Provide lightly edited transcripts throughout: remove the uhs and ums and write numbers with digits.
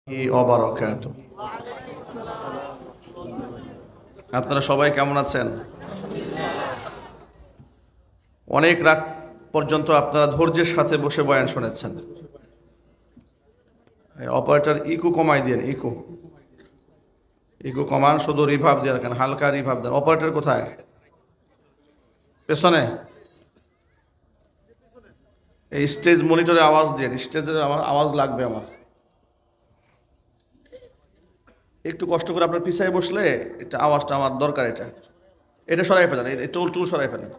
ওয়াবারাকাতুহু। আপনারা সবাই কেমন আছেন? অনেক রাত পর্যন্ত আপনারা ধৈর্যের সাথে বসে বয়ান শুনেছেন। অপারেটর ইকো কমাই দেন, ইকো ইকো কমান, শুধু রিভার্ব দিয়ে রাখেন, হালকা রিভার্ব দেন। অপারেটর কোথায়? পেছনে। এই স্টেজ মনিটরে আওয়াজ দেন, স্টেজের আওয়াজ লাগবে আমার। একটু কষ্ট করে আপনার পিছায় বসলে এটা আওয়াজটা আমার দরকার। এটা সরাই ফেলেন, এই টুল সরাই ফেলেন,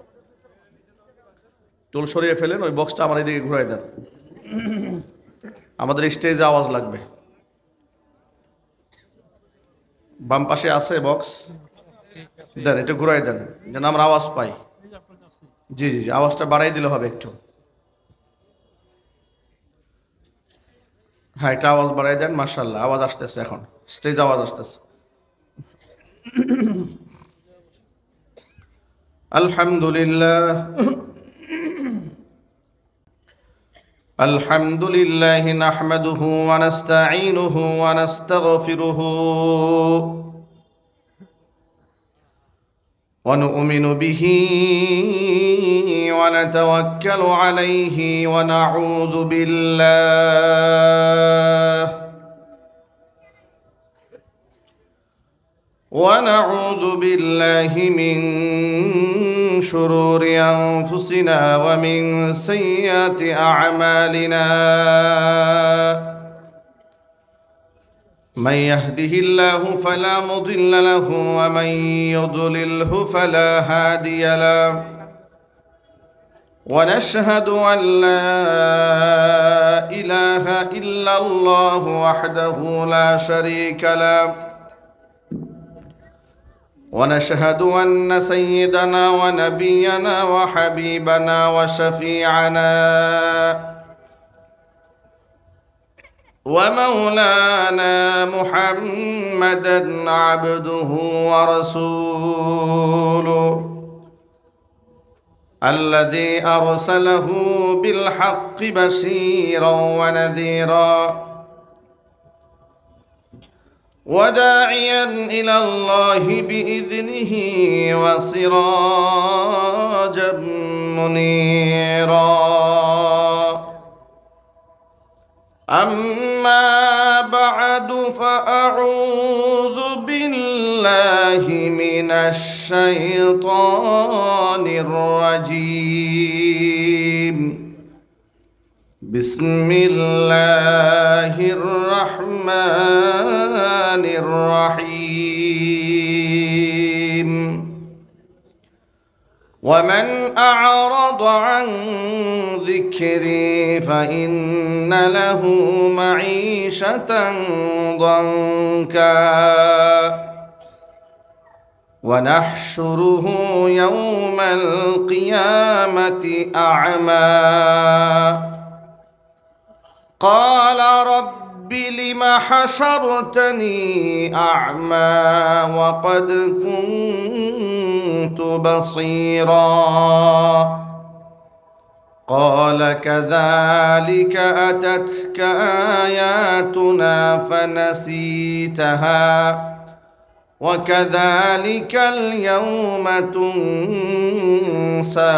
টুল সরিয়ে ফেলেন, ওই বক্সটা আমার এদিকে ঘুরাই দেন। আমাদের স্টেজে আওয়াজ লাগবে। বাম পাশে আছে বক্স, দেন এটা ঘুরাই দেন যেন আমরা আওয়াজ পাই। জি জি জি, আওয়াজটা বাড়াই দিলে হবে একটু। হ্যাঁ, এটা আওয়াজ বাড়াই দেন। মাশাআল্লাহ, আওয়াজ আসতেছে, এখন স্টেজ আওয়াজ আসতেছে। আলহামদুলিল্লাহ আলহামদুলিল্লাহ নাহমাদুহু ওয়া নাস্তাঈনুহু ওয়া নাস্তাগফিরুহু ওয়া নু'মিনু বিহি ওয়া নাতাওয়াক্কালু আলাইহি ওয়া নাউযু বিল্লাহ ونعوذ بالله من شرور أنفسنا ومن سيئات أعمالنا من يهده الله فلا مضل له ومن يضلله فلا هادي له ونشهد أن لا إله إلا الله وحده لا شريك له ونشهد أن سيدنا ونبينا وحبيبنا وشفيعنا ومولانا محمدا عبده ورسوله الذي أرسله بالحق بشيرا ونذيرا وداعيا إلى الله بإذنه وسراجا منيرا أما بعد فأعوذ بالله من الشيطان الرجيم بسم الله الرحمن الرحيم ومن أعرض عن ذكري فإن له معيشة ضنكا ونحشره يوم القيامة أعمى قال رب لم حشرتني أعمى وقد كنت بصيرا قال كذلك أتتك آياتنا فنسيتها وكذلك اليوم تنسى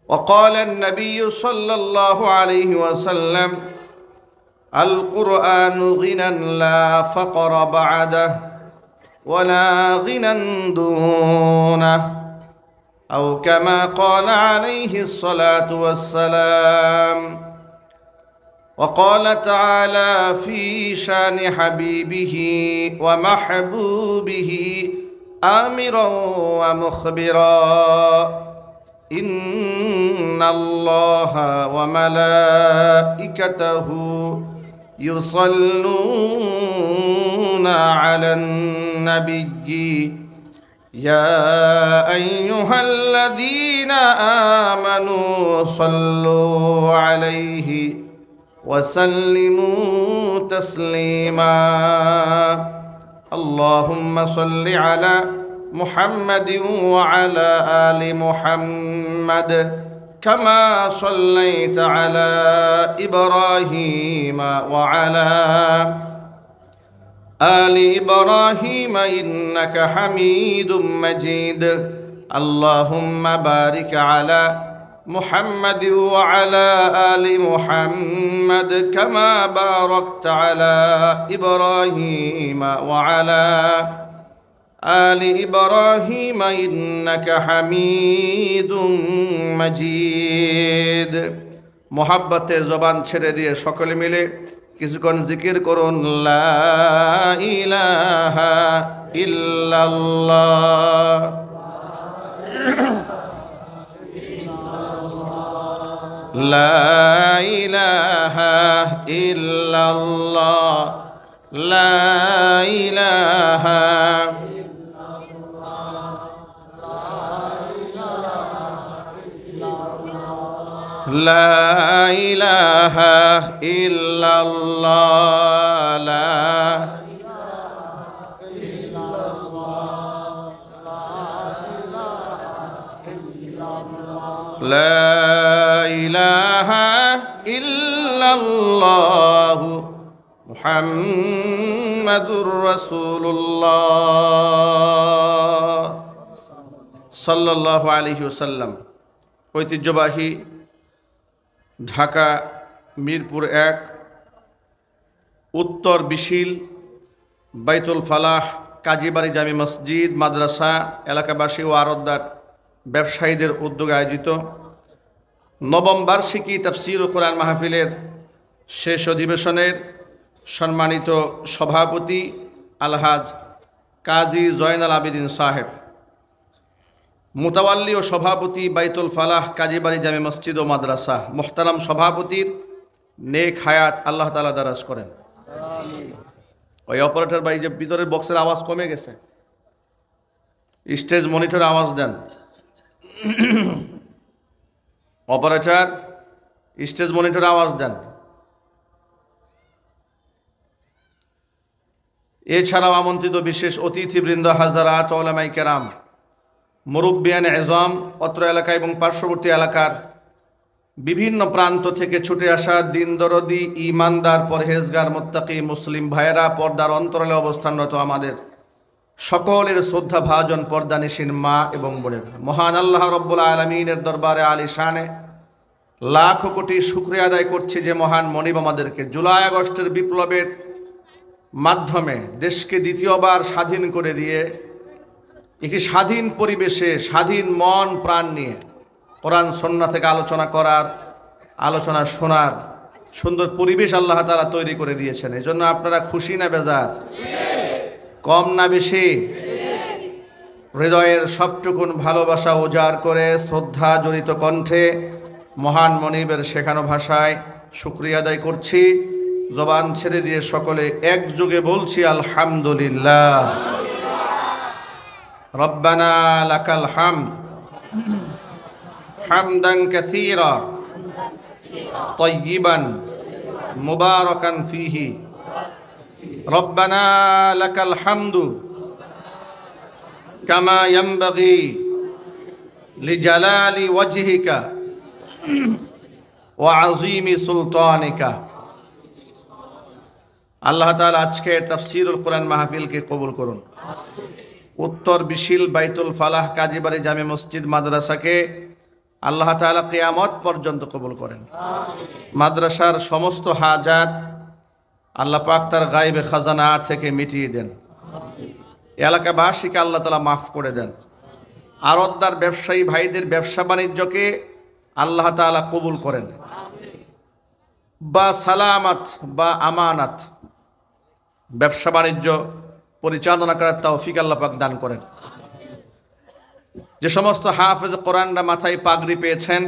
وقال النبي صلى الله عليه وسلم القرآن غنى لا فقر بعده ولا غنى دونه أو كما قال عليه الصلاة والسلام وقال تعالى في شان حبيبه ومحبوبه آمرا ومخبرا إن الله وملائكته يصلون على النبي يا أيها الذين آمنوا صلوا عليه وسلموا تسليما اللهم صل على محمد وعلى آل محمد كما صليت على إبراهيم وعلى آل إبراهيم إنك حميد مجيد اللهم بارك على محمد وعلى آل محمد كما باركت على إبراهيم وعلى آل إبراهيم إنك حميد مجيد محبت زبان ছেড়ে দিয়ে সকলে মিলে কিছুক্ষণ জিকির করুন লা ইলাহা ইল্লাল্লাহ লা ইলাহা ইল্লাল্লাহ লা ইলাহা لا إله إلا الله لا إله إلا الله محمد رسول الله صلى الله عليه وسلم ঐতিহ্যবাহী ঢাকা মিরপুর ১ উত্তর বিশিল বাইতুল ফালাহ কাজীবাড়ি জামি মসজিদ মাদ্রাসা এলাকাবাসী ও আরতদার ব্যবসায়ীদের উদ্যোগে আয়োজিত নবম বার্ষিকী তাফসীরুল কোরআন মাহফিলের শেষ অধিবেশনের সম্মানিত সভাপতি আলহাজ কাজী জয়নাল আবেদিন সাহেব, মুতাওয়াল্লি ও সভাপতি বাইতুল ফালাহ কাজীবাড়ি জামে মসজিদ ও মাদ্রাসা, মোহতারাম সভাপতির নেক হায়াত আল্লাহ তাআলা দারাজ করেন। ওই অপারেটর ভাই যে ভিতরের বক্সের আওয়াজ কমে গেছে, স্টেজ মনিটরে আওয়াজ দেন। অপারেটর স্টেজ মনিটরে আওয়াজ দেন। এছাড়াও আমন্ত্রিত বিশেষ অতিথিবৃন্দ, হাজারাত ওলামায়ে কেরাম, মুরব্বিয়ান এজম, অত্র এলাকা এবং পার্শ্ববর্তী এলাকার বিভিন্ন প্রান্ত থেকে ছুটে আসা দিন দরদি ইমানদার পরহেজগার মুত্তাকি মুসলিম ভাইয়েরা, পর্দার অন্তরালে অবস্থানরত আমাদের সকলের শ্রদ্ধা ভাজন পর্দানিসীন মা এবং বোনেরা, মহান আল্লাহ রব্বুল আলামিনের দরবারে আলিশানে লাখ কোটি শুকরিয়া আদায় করছি যে মহান মনিব আমাদেরকে জুলাই আগস্টের বিপ্লবের মাধ্যমে দেশকে দ্বিতীয়বার স্বাধীন করে দিয়ে একটি স্বাধীন পরিবেশে স্বাধীন মন প্রাণ নিয়ে কোরআন সুন্নাহ থেকে আলোচনা করার, আলোচনা শোনার সুন্দর পরিবেশ আল্লাহ তাআলা তৈরি করে দিয়েছেন। এজন্য আপনারা খুশি না বেজার? কম না বেশি? হৃদয়ের সবটুকুন ভালোবাসা উজাড় করে শ্রদ্ধা জড়িত কণ্ঠে মহান মনিবের শেখানো ভাষায় শুকরিয়া আদায় করছি। জবান ছেড়ে দিয়ে সকলে একযোগে বলছি আলহামদুলিল্লাহ। রব্বানা লাকাল হামদ হামদান কাসীরা তাইয়িবান মুবারাকান ফীহি। রব্বানা লাকাল হামদু কামা ইয়ানবাগি লিজালালি ওয়াজহিকা ওয়া আযীমি সুলতানিকা। আল্লাহ তাআলা আজকে তাফসীরুল কোরআন মাহফিলকে কবুল করুন। উত্তর বিশিল বাইতুল ফালাহ কাজীবাড়ি জামে মসজিদ মাদ্রাসাকে আল্লাহ তাআলা কিয়ামত পর্যন্ত কবুল করেন। মাদ্রাসার সমস্ত হাজাত আল্লাহ পাক তার গায়বে খাজানা থেকে মিটিয়ে দেন। এলাকাবাসীকে আল্লাহ তাআলা মাফ করে দেন। আরতদার ব্যবসায়ী ভাইদের ব্যবসা বাণিজ্যকে আল্লাহ তাআলা কবুল করেন। বা সালামাত বা আমানাত ব্যবসা বাণিজ্য পরিচালনা করার তৌফিক আল্লাহ পাক দান করেন। যে সমস্ত হাফেজ কোরআনরা মাথায় পাগড়ি পেয়েছেন,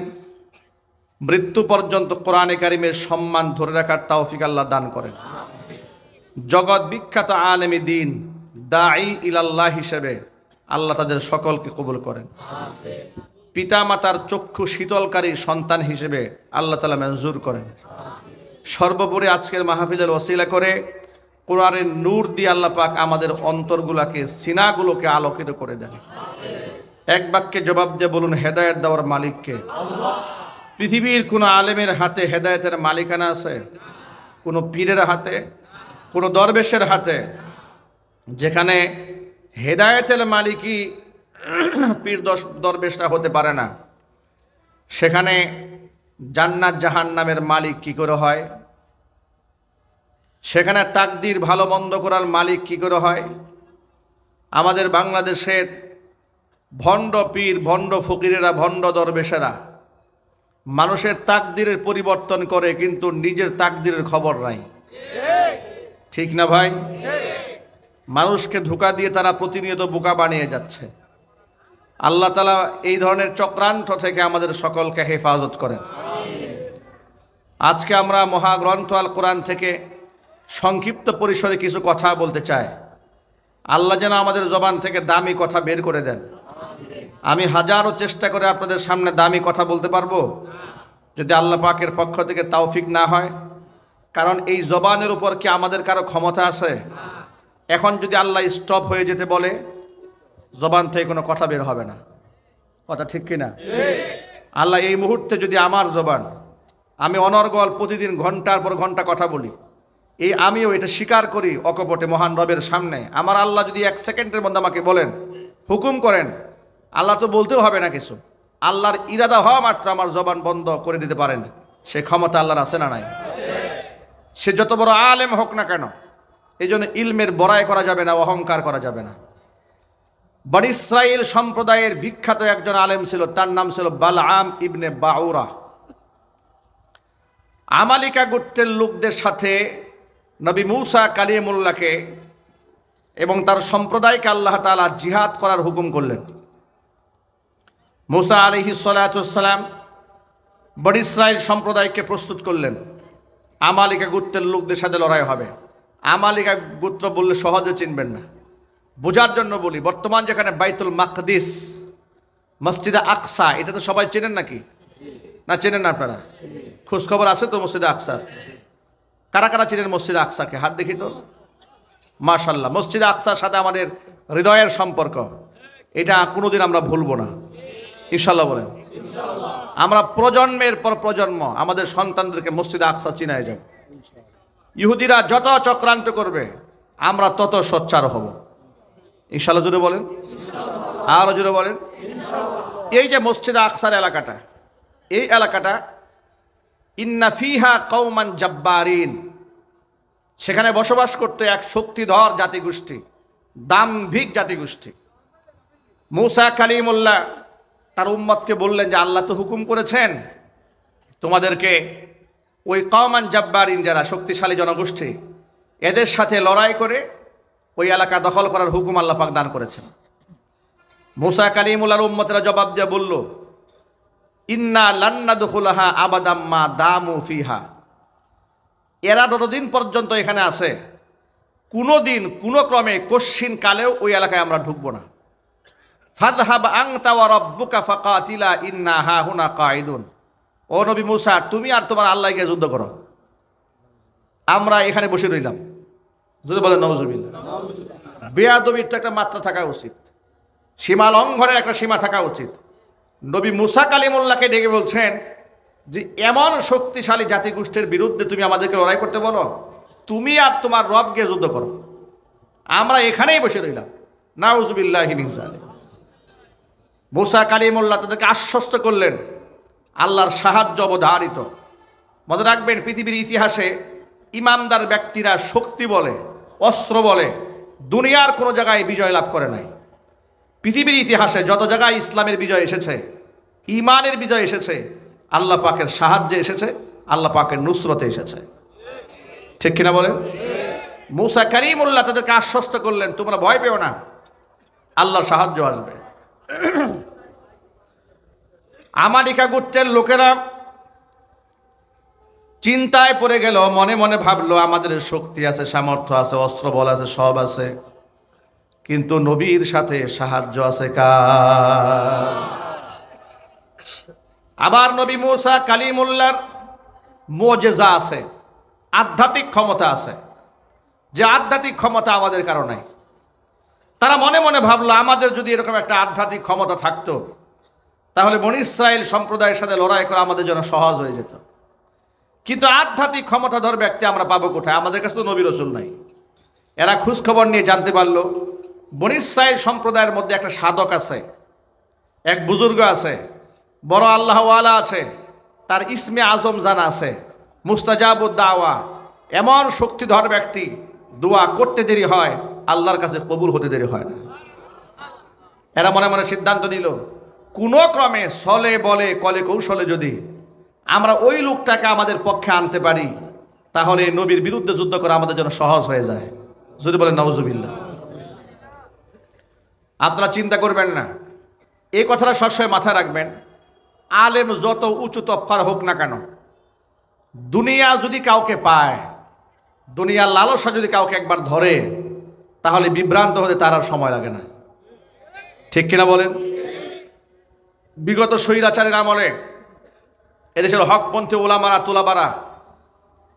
মৃত্যু পর্যন্ত কোরআনে কারিমের সম্মান ধরে রাখার তৌফিক আল্লাহ দান করেন। জগৎ বিখ্যাত আলেমী দ্বীন, দাঈ ইলাল্লাহ হিসেবে আল্লাহ তাদের সকলকে কবুল করেন। পিতা মাতার চক্ষু শীতলকারী সন্তান হিসেবে আল্লাহ তাআলা মঞ্জুর করেন। সর্বোপরি আজকের মাহফিলের ওসিলা করে কোরআনের নূর দিয়ে আল্লাহ পাক আমাদের অন্তরগুলোকে, সিনাগুলোকে আলোকিত করে দেন। এক বাক্যে জবাব দিয়ে বলুন, হেদায়েত দেওয়ার মালিককে আল্লাহ। পৃথিবীর কোনো আলেমের হাতে হেদায়েতের মালিকানা আছে? কোনো পীরের হাতে, কোনো দরবেশের হাতে? যেখানে হেদায়েতের মালিকই পীর দরবেশটা হতে পারে না, সেখানে জান্নাত জাহান্নামের মালিক কি করে হয়? সেখানে তাকদির ভালো মন্দ করার মালিক কি করে হয়? আমাদের বাংলাদেশের ভণ্ড পীর, ভণ্ড ফকিরেরা, ভণ্ড দরবেশেরা মানুষের তাকদিরের পরিবর্তন করে, কিন্তু নিজের তাকদিরের খবর নাই। ঠিক না ভাই? মানুষকে ধোঁকা দিয়ে তারা প্রতিনিয়ত বোকা বানিয়ে যাচ্ছে। আল্লাহ তাআলা এই ধরনের চক্রান্ত থেকে আমাদের সকলকে হেফাজত করেন। আজকে আমরা মহাগ্রন্থ আল কোরআন থেকে সংক্ষিপ্ত পরিসরে কিছু কথা বলতে চাই। আল্লাহ যেন আমাদের জবান থেকে দামি কথা বের করে দেন। আমি হাজারো চেষ্টা করে আপনাদের সামনে দামি কথা বলতে পারবো যদি আল্লাহ পাকের পক্ষ থেকে তৌফিক না হয়। কারণ এই জবানের উপর কি আমাদের কারো ক্ষমতা আছে? এখন যদি আল্লাহ স্টপ হয়ে যেতে বলে, জবান থেকে কোনো কথা বের হবে না। কথা ঠিক কিনা? আল্লাহ এই মুহূর্তে যদি আমার জবান, আমি অনর্গল প্রতিদিন ঘন্টার পর ঘন্টা কথা বলি, আমিও এটা স্বীকার করি অকপটে মহান রবের সামনে, আমার আল্লাহ যদি 1 সেকেন্ডের মধ্যে আমাকে বলেন, হুকুম করেন, আল্লাহ তো বলতেও হবে না কিছু, আল্লাহর ইরাদা হওয়া মাত্র আমার জবান বন্ধ করে দিতে পারেন। সে ক্ষমতা আল্লাহর আছে না নাই? সে যত বড় আলেম হোক না কেন, এই জন্য ইলমের বড়াই করা যাবে না, অহংকার করা যাবে না। বনি ইসরাইল সম্প্রদায়ের বিখ্যাত একজন আলেম ছিল, তার নাম ছিল বালআম ইবনে বাউরা। আমালিকা গোত্রের লোকদের সাথে নবী মূসা কালিমুল্লাহকে এবং তার সম্প্রদায়কে আল্লাহ তাআলা জিহাদ করার হুকুম করলেন। মূসা আলাইহিস সালাতু ওয়াস সালাম বনি ইসরাইল সম্প্রদায়কে প্রস্তুত করলেন, আমালিকা গোত্রের লোকদের সাথে লড়াই হবে। আমালিকা গোত্র বললে সহজে চিনবেন না, বোঝার জন্য বলি। বর্তমান যেখানে বাইতুল মাকদিস, মসজিদে আকসা, এটা তো সবাই চেনেন নাকি? না চেনেন না আপনারা? খোঁজখবর আছে তো মসজিদে আকসার? কারা কারা চেনেন মসজিদে আকসাকে? হাত দেখি তো। মাশাআল্লাহ। মসজিদে আকসার সাথে আমাদের হৃদয়ের সম্পর্ক, এটা কোনোদিন আমরা ভুলবো না, ইনশাআল্লাহ বলেন। আমরা প্রজন্মের পর প্রজন্ম আমাদের সন্তানদেরকে মসজিদে আকসা চিনায় যাব। ইহুদিরা যত চক্রান্ত করবে আমরা তত সোচ্চার হব, ইনশাআল্লাহ। জুড়ে বলেন, আরো জুড়ে বলেন। এই যে মসজিদে আকসার এলাকাটা, এই এলাকাটা ইন্না ফিহা কওমান জাব্বারিন, সেখানে বসবাস করতে এক শক্তিধর জাতিগোষ্ঠী, দাম্ভিক জাতিগোষ্ঠী। মূসা কালিমুল্লাহ তার উম্মতকে বললেন যে আল্লাহ তো হুকুম করেছেন তোমাদেরকে ওই কওমান জাব্বারিন, যারা শক্তিশালী জনগোষ্ঠী, এদের সাথে লড়াই করে ওই এলাকা দখল করার হুকুম আল্লাহ পাক দান করেছেন। মূসা কালিমুল্লাহর উম্মতেরা জবাব দিয়ে বলল, ইন্না লান নাদখুলাহা আবাদাম মা দামু ফিহা, এরা যতদিন পর্যন্ত এখানে আছে, কোনো দিন কোনো ক্রমে কশ্চিন কালেও ওই এলাকায় আমরা ঢুকবো না। ফাযহাব আনতা ওয়া রাব্বুকা ফাকাতিলা ইন্না হাহুনা কাঈদুন। ও নবী মূসা, তুমি আর তোমার আল্লাহ গিয়ে যুদ্ধ করো, আমরা এখানে বসে রইলাম। যদি বলেন নাউজুবিল্লাহ। বেয়াদবির তো একটা মাত্রা থাকা উচিত, সীমা লঙ্ঘনের একটা সীমা থাকা উচিত। নবী মূসা কালিমুল্লাহকে ডেকে বলছেন যে এমন শক্তিশালী জাতিগোষ্ঠীর বিরুদ্ধে তুমি আমাদেরকে লড়াই করতে বলো, তুমি আর তোমার রব গিয়ে যুদ্ধ করো, আমরা এখানেই বসে রইলাম। নাউজুবিল্লাহি মিন যালিক। মূসা কালিমুল্লাহ তাদেরকে আশ্বস্ত করলেন আল্লাহর সাহায্য অবধারিত। মনে রাখবেন, পৃথিবীর ইতিহাসে ইমানদার ব্যক্তিরা শক্তি বলে, অস্ত্র বলে দুনিয়ার কোনো জায়গায় বিজয় লাভ করে নাই। পৃথিবীর ইতিহাসে যত জায়গায় ইসলামের বিজয় এসেছে, ইমানের বিজয় এসেছে, আল্লাহ পাকের সাহায্যে এসেছে, আল্লাহ পাকের নুসরতে এসেছে। ঠিক কিনা বলেন? মূসা কালিমুল্লাহ তাদেরকে আশ্বস্ত করলেন, তোমরা ভয় পেও না, আল্লাহর সাহায্য আসবে। আমালিকা গোত্রের লোকেরা চিন্তায় পড়ে গেল, মনে মনে ভাবলো আমাদের শক্তি আছে, সামর্থ্য আছে, অস্ত্র বল আছে, সব আছে, কিন্তু নবীর সাথে সাহায্য আছে কার? আবার নবী মূসা কালিমুল্লাহর মুজিজা আছে, আধ্যাত্মিক ক্ষমতা আছে, যে আধ্যাত্মিক ক্ষমতা আমাদের কারো নাই। তারা মনে মনে ভাবলো আমাদের যদি এরকম একটা আধ্যাত্মিক ক্ষমতা থাকতো তাহলে বনী ইসরাইল সম্প্রদায়ের সাথে লড়াই করা আমাদের জন্য সহজ হয়ে যেত। কিন্তু আধ্যাত্মিক ক্ষমতাধর ব্যক্তি আমরা পাবো কোথায়? আমাদের কাছে তো নবী রাসূল নাই। এরা খোঁজখবর নিয়ে জানতে পারলো বনী ইসরাইল সম্প্রদায়ের মধ্যে একটা সাধক আছে, এক বুজুর্গ আছে, বড় আল্লাহওয়ালা আছে, তার ইসমে আজম জানা আছে, মুস্তাজাবুদ দাওয়া, এমন শক্তিধর ব্যক্তি, দোয়া করতে দেরি হয়, আল্লাহর কাছে কবুল হতে দেরি হয় না। এরা মনে মনে সিদ্ধান্ত নিল, কোনো ক্রমে ছলে বলে কলে কৌশলে যদি আমরা ওই লোকটাকে আমাদের পক্ষে আনতে পারি, তাহলে নবীর বিরুদ্ধে যুদ্ধ করা আমাদের জন্য সহজ হয়ে যায়। যদি বলেন নাউজুবিল্লাহ। আপনারা চিন্তা করবেন না, এই কথাটা সবসময় মাথায় রাখবেন, আলেম যত উঁচু তফার হোক না কেন, দুনিয়া যদি কাউকে পায়, দুনিয়ার লালসা যদি কাউকে একবার ধরে, তাহলে বিভ্রান্ত হতে তার আর সময় লাগে না। ঠিক কিনা বলেন? বিগত স্বৈরাচারের আমলে এদেশের হকপন্থী ওলামারা তুলাবারা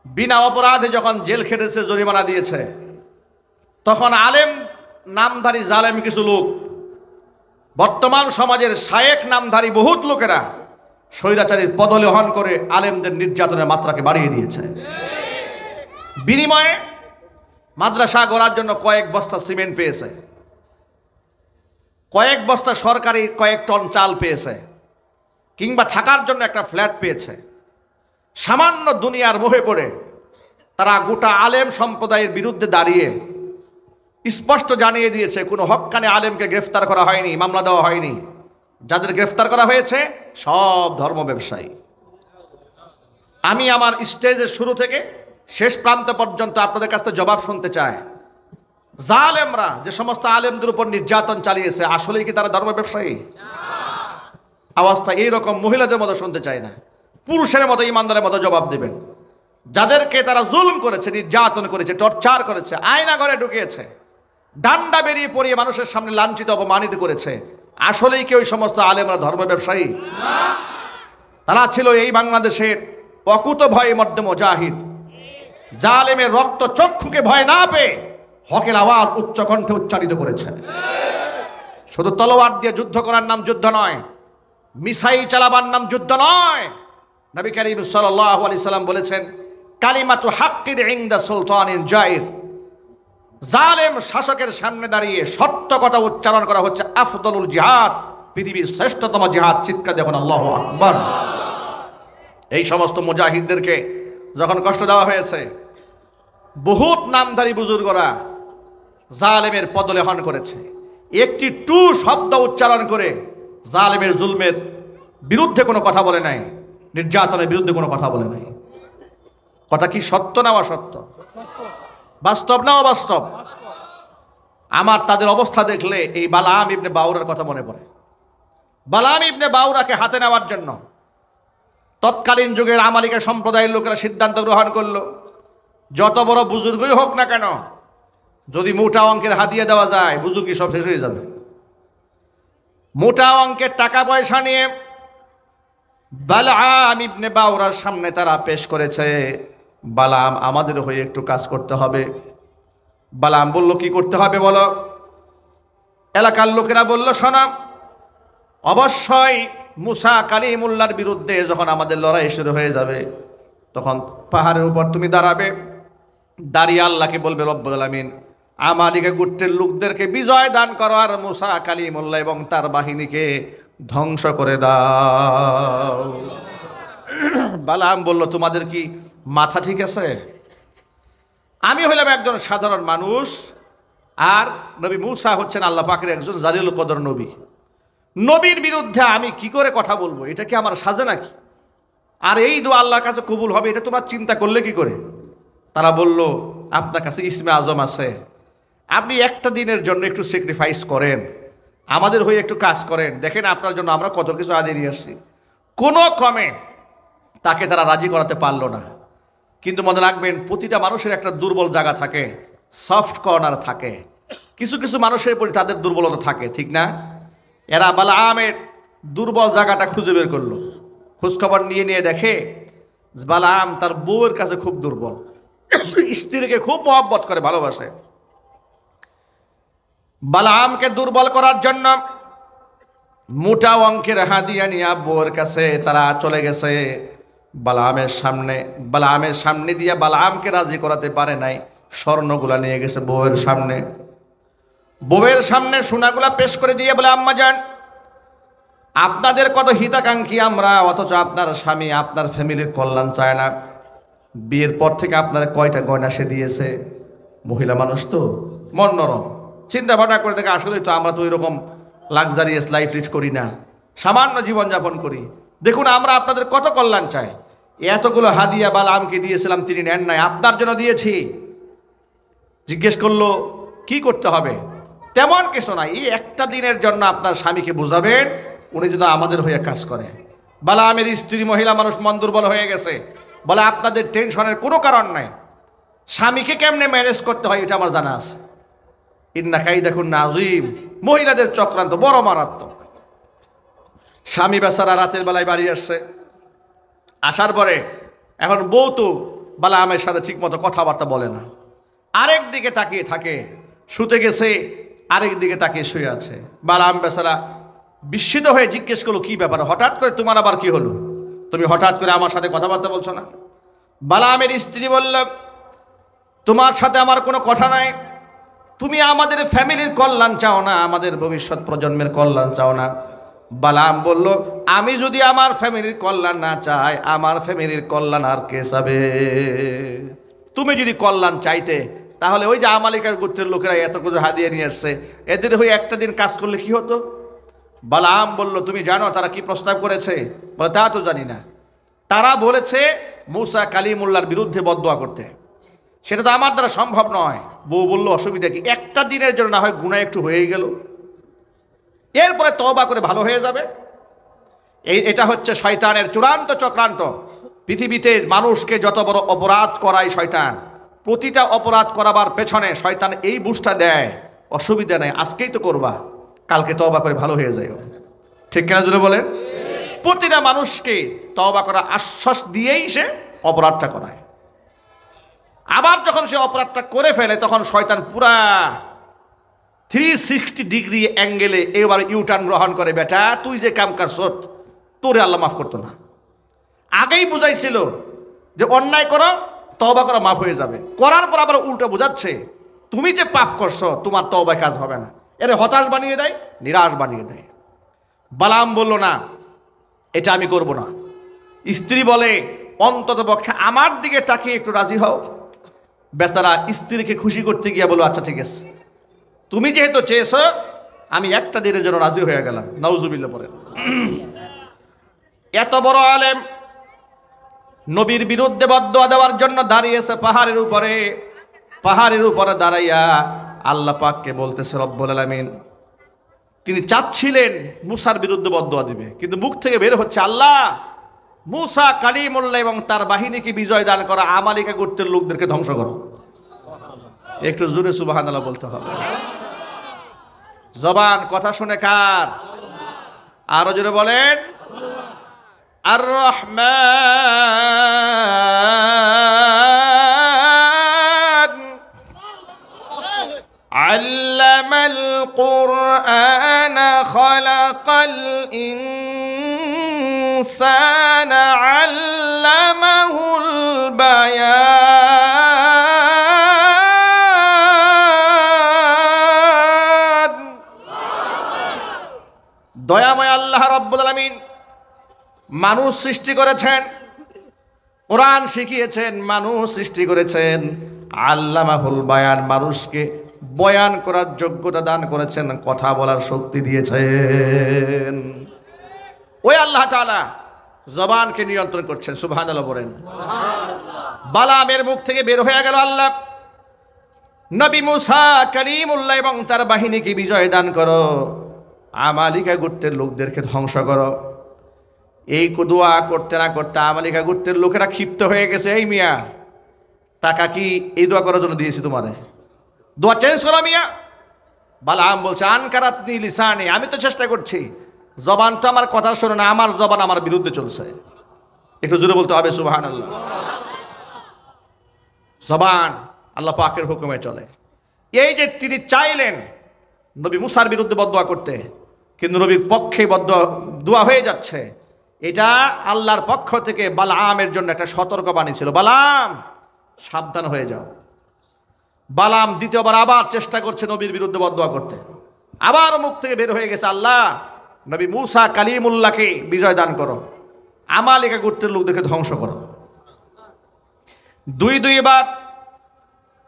বিনা অপরাধে যখন জেল খেটেছে, জরিমানা দিয়েছে, তখন আলেম নামধারী জালেম কিছু লোক, বর্তমান সমাজের শায়েখ নামধারী বহুত লোকেরা স্বৈরাচারীর পদলেহন করে আলেমদের নির্যাতনের মাত্রাকে বাড়িয়ে দিয়েছে। বিনিময়ে মাদ্রাসা গড়ার জন্য কয়েক বস্তা সিমেন্ট পেয়েছে, কয়েক বস্তা সরকারি কয়েক টন চাল পেয়েছে, কিংবা থাকার জন্য একটা ফ্ল্যাট পেয়েছে। সামান্য দুনিয়ার মোহে পড়ে তারা গোটা আলেম সম্প্রদায়ের বিরুদ্ধে দাঁড়িয়ে স্পষ্ট জানিয়ে দিয়েছে, কোনো হক্কানে আলেমকে গ্রেফতার করা হয়নি, মামলা দেওয়া হয়নি। যাদের গ্রেফতার করা হয়েছে সব ধর্ম ব্যবসায়ী। আমি আমার স্টেজের শুরু থেকে শেষ প্রান্ত পর্যন্ত আপনাদের কাছ থেকে জবাব শুনতে চাই, জালেমরা যে সমস্ত আলেমদের উপর নির্যাতন চালিয়েছে, আসলেই কি তারা ধর্ম ব্যবসায়ী? আওয়াজটা এইরকম মহিলাদের মতো শুনতে চাই না, পুরুষের মতো ইমানদারের মতো জবাব দেবেন। যাদেরকে তারা জুলুম করেছে, নির্যাতন করেছে, টর্চার করেছে, আয়না ঘরে ঢুকিয়েছে, ডান্ডা বেরিয়ে পড়িয়ে মানুষের সামনে লাঞ্ছিত অপমানিত করেছে, আসলেই কি ওই সমস্ত আলেমরা ধর্ম ব্যবসায়ী? তারা ছিল এই বাংলাদেশের অকুত ভয়ে মধ্যে মুজাহিদ। জালেমের রক্ত চক্ষুকে ভয় না পেয়ে হকের আওয়াজ উচ্চ কণ্ঠে উচ্চারিত করেছে। শুধু তলোয়ার দিয়ে যুদ্ধ করার নাম যুদ্ধ নয়, মিসাইল চালাবার নাম যুদ্ধ নয়। নবী করিম সাল্লাল্লাহু আলাইহি সাল্লাম বলেছেন, কালিমাতু হাক্কিন ইনদা সুলতানিন জাইর। জালেম শাসকের সামনে দাঁড়িয়ে সত্য কথা উচ্চারণ করা হচ্ছে আফদলুল জিহাদ, পৃথিবীর শ্রেষ্ঠতম জিহাদ। চিৎকার দেখুন আল্লাহু আকবার। এই সমস্ত মুজাহিদদেরকে যখন কষ্ট দেওয়া হয়েছে, বহুত নামধারী বুজুর্গরা জালেমের পদলেহন করেছে। একটি টু শব্দ উচ্চারণ করে জালেমের জুলমের বিরুদ্ধে কোনো কথা বলে নাই, নির্যাতনের বিরুদ্ধে কোনো কথা বলে নাই। কথা কি সত্য না অসত্য? বাস্তব না অবাস্তব? আমার তাদের অবস্থা দেখলে এই বালাম ইবনে বাউরার কথা মনে পড়ে। বালাম ইবনে বাউরাকে হাতে নেওয়ার জন্য তৎকালীন যুগের আমালিকা সম্প্রদায়ের লোকেরা সিদ্ধান্ত গ্রহণ করলো, যত বড় বুজুর্গই হোক না কেন, যদি মোটা অঙ্কের হাদিয়া দেওয়া যায়, বুজুর্গি সব শেষ হয়ে যাবে। মোটা অঙ্কের টাকা পয়সা নিয়ে বালাম ইবনে বাউরার সামনে তারা পেশ করেছে, বালাম আমাদের হয়ে একটু কাজ করতে হবে। বালাম বলল, কি করতে হবে বলো? এলাকার লোকেরা বলল, শোনো, অবশ্যই মুসা কালিমুল্লাহর বিরুদ্ধে যখন আমাদের লড়াই শুরু হয়ে যাবে, তখন পাহাড়ের উপর তুমি দাঁড়াবে, দাঁড়িয়ে আল্লাহকে বলবে, রব্বুল আলামিন আমালিকা গোত্রের লোকদেরকে বিজয় দান করো, আর মুসা কালিমুল্লাহ এবং তার বাহিনীকে ধ্বংস করে দাও। বালাম বলল, তোমাদের কি মাথা ঠিক আছে? আমি হইলাম একজন সাধারণ মানুষ, আর নবী মুসা হচ্ছেন আল্লাহ পাকের একজন জালিলুল কদর নবী। নবীর বিরুদ্ধে আমি কি করে কথা বলবো? এটা কি আমার সাজে নাকি? আর এই দোয়া আল্লাহর কাছে কবুল হবে, এটা তোমরা চিন্তা করলে কি করে? তারা বলল, আপনার কাছে ইসমে আজম আছে, আপনি একটা দিনের জন্য একটু স্যাক্রিফাইস করেন, আমাদের হয়ে একটু কাজ করেন, দেখেন আপনার জন্য আমরা কত কিছু আদিয়ে নিয়ে আসছি। কোনো ক্রমে তাকে তারা রাজি করাতে পারলো না। কিন্তু মনে রাখবেন, প্রতিটা মানুষের একটা দুর্বল জায়গা থাকে, সফট কর্নার থাকে। কিছু কিছু মানুষের প্রতি তাদের দুর্বলতা থাকে, ঠিক না? এরা বালামের দুর্বল জায়গাটা খুঁজে বের করলো। খোঁজখবর নিয়ে নিয়ে দেখে বালাম তার বউয়ের কাছে খুব দুর্বল, স্ত্রীকে খুব মহব্বত করে, ভালোবাসে। বালামকে দুর্বল করার জন্য মোটা অঙ্কের হাদিয়া নিয়ে বউয়ের কাছে তারা চলে গেছে বালামের সামনে। বালামের সামনে দিয়ে বালামকে রাজি করাতে পারে নাই, স্বর্ণগুলা নিয়ে গেছে বউয়ের সামনে। বউয়ের সামনে সোনাগুলা পেশ করে দিয়ে বলে, আম্মা যান, আপনাদের কত হিতাকাঙ্ক্ষী আমরা, অথচ আপনার স্বামী আপনার ফ্যামিলির কল্যাণ চায় না। বিয়ের পর থেকে আপনার কয়টা গয়না সে দিয়েছে? মহিলা মানুষ তো মন নরম, চিন্তা ভাবনা করে দেখে আসলেই তো আমরা তো এরকম লাক্সারিয়াস লাইফ লিড করি না, সামান্য জীবনযাপন করি। দেখুন আমরা আপনাদের কত কল্যাণ চাই, এতগুলো হাদিয়া বালামকে দিয়েছিলাম, তিনি নেন নাই, আপনার জন্য দিয়েছি। জিজ্ঞেস করলো কি করতে হবে? তেমন কিছু নাই, এই একটা দিনের জন্য আপনার স্বামীকে বুঝাবেন, উনি যদি আমাদের হয়ে কাজ করে। বালামের স্ত্রী মহিলা মানুষ মন দুর্বল হয়ে গেছে, বলে আপনাদের টেনশনের কোনো কারণ নাই, স্বামীকে কেমনে ম্যানেজ করতে হয় এটা আমার জানা আছে। ইন্না কাইদাকুন্না আযীম, মহিলাদের চক্রান্ত বড় মারাত্মক। স্বামী বেচারা রাতের বেলায় বাড়ি আসছে, আসার পরে এখন বউ তো বালামের সাথে ঠিক মতো কথাবার্তা বলে না, আরেক দিকে তাকিয়ে থাকে, শুতে গেছে আরেক দিকে তাকিয়ে শুয়ে আছে। বালাম বেচারা বিস্মিত হয়ে জিজ্ঞেস করলো, কি ব্যাপার, হঠাৎ করে তোমার আবার কি হলো? তুমি হঠাৎ করে আমার সাথে কথাবার্তা বলছো না? বালামের স্ত্রী বলল, তোমার সাথে আমার কোনো কথা নাই, তুমি আমাদের ফ্যামিলির কল্যাণ চাও না, আমাদের ভবিষ্যৎ প্রজন্মের কল্যাণ চাও না। বালাম বলল, আমি যদি আমার ফ্যামিলির কল্যাণ না চাই, আমার ফ্যামিলির কল্যাণ আর কে চাবে? তুমি যদি কল্যাণ চাইতে তাহলে ওই যে আমালিকার গোত্রের লোকেরা এত কিছু হাদিয়া নিয়ে আসছে, এদের হয়ে একটা দিন কাজ করলে কি হতো? বালাম বলল, তুমি জানো তারা কি প্রস্তাব করেছে? বলে, তা তো জানি না। তারা বলেছে মুসা কালিমুল্লাহর বিরুদ্ধে বদদোয়া করতে, সেটা তো আমার দ্বারা সম্ভব নয়। বউ বলল, অসুবিধা কি, একটা দিনের জন্য না হয় গুনাহ একটু হয়েই গেল, এরপরে তওবা করে ভালো হয়ে যাবে। এটা হচ্ছে শয়তানের চূড়ান্ত চক্রান্ত। পৃথিবীতে মানুষকে যত বড় অপরাধ করায় শয়তান, প্রতিটা অপরাধ করাবার পেছনে শয়তান এই বুঝটা দেয়, অসুবিধা নেই, আজকেই তো করবা, কালকে তওবা করে ভালো হয়ে যায়। ঠিক কেনা জুড়ে বলেন? প্রতিটা মানুষকে তওবা করার আশ্বাস দিয়েই সে অপরাধটা করায়। আবার যখন সে অপরাধটা করে ফেলে তখন শয়তান পুরা 360 ডিগ্রি অ্যাঙ্গেলে এবার ইউটার্ন গ্রহণ করে, বেটা তুই যে কাম করছত তোরে আল্লাহ মাফ করতো না। আগেই বুঝাইছিল যে অন্যায় করো, তওবা করা মাফ হয়ে যাবে, করার পর আবার উল্টো বোঝাচ্ছে তুমি যে পাপ করছো তোমার তওবায় কাজ হবে না। এর হতাশ বানিয়ে দেয়, নিরাশ বানিয়ে দেয়। বালাম বলল, না এটা আমি করব না। স্ত্রী বলে, অন্তত পক্ষে আমার দিকে তাকিয়ে একটু রাজি হও। বেচারা স্ত্রীকে খুশি করতে গিয়ে বলো, আচ্ছা ঠিক আছে, তুমি যেহেতু চেয়েছো আমি একটা দিনের জন্য রাজি হয়ে গেলাম। নাউজুবিল্লাহ পড়েন। এত বড় আলেম নবীর বিরুদ্ধে বদদোয়া দেওয়ার জন্য দাঁড়িয়েছে পাহাড়ের উপরে। পাহাড়ের উপরে দাঁড়াইয়া আল্লাহ পাককে বলতেছে, রব্বুল আলামিন, তিনি চাচ্ছিলেন মুসার বিরুদ্ধে বদদোয়া দিবে, কিন্তু মুখ থেকে বের হচ্ছে, আল্লাহ মুসা কালিমুল্লাহ এবং তার বাহিনীকে বিজয় দান করা, আমালিকা গোত্রের লোকদেরকে ধ্বংস করো। একটু জোরে সুবহানাল্লাহ বলতে হবে। জবান কথা শুনে কার? আরো জোরে বলেন, আর রহমান আল্লামাল কুরআন খালাকাল ইনসানা আল্লামাহুল বায়ান। দয়াময় আল্লাহ রাব্বুল আলামিন মানুষ সৃষ্টি করেছেন, কোরআন শিখিয়েছেন, মানুষ সৃষ্টি করেছেন, আল্লামাহুল বায়ান, মানুষকে বয়ান করার যোগ্যতা দান করেছেন, কথা বলার শক্তি দিয়েছেন। ওই আল্লাহ তাআলা জবানকে নিয়ন্ত্রণ করছেন। সুবহানাল্লাহ বলেন। বালামের মুখ থেকে বের হয়ে গেল, আল্লাহ নবী মুসা কালিমুল্লাহ এবং তার বাহিনীকে বিজয় দান করো, আমালিকা গোত্রের লোকদেরকে ধ্বংস করো। এই দোয়া করতে না করতে আমালিকা গোত্রের লোকেরা ক্ষিপ্ত হয়ে গেছে, এই মিয়া টাকা কি এই দোয়া করার জন্য দিয়েছি তোমারে, দোয়া চেঞ্জ করো মিয়া। বালাম বলছে, আনকারাতনি লিসানি, আমি তো চেষ্টা করছি, জবান তো আমার কথা শোনে না, আমার জবান আমার বিরুদ্ধে চলছে। একটু জোরে বলতে হবে সুবহানাল্লাহ। জবান আল্লাহ পাকের হুকুমে চলে। এই যে তিনি চাইলেন নবী মুসার বিরুদ্ধে বদদোয়া করতে, কিন্তু নবীর পক্ষে দোয়া হয়ে যাচ্ছে। এটা আল্লাহর পক্ষ থেকে বালামের জন্য একটা সতর্কবাণী ছিল, বালাম সাবধান হয়ে যাও। বালাম দ্বিতীয়বার আবার চেষ্টা করছে নবীর বিরুদ্ধে বদদোয়া করতে, আবার মুখ থেকে বের হয়ে গেছে, আল্লাহ নবী মুসা কালিমুল্লাহকে বিজয় দান করো, আমালিকা গোত্রের লোকদেরকে ধ্বংস করো। দুইবার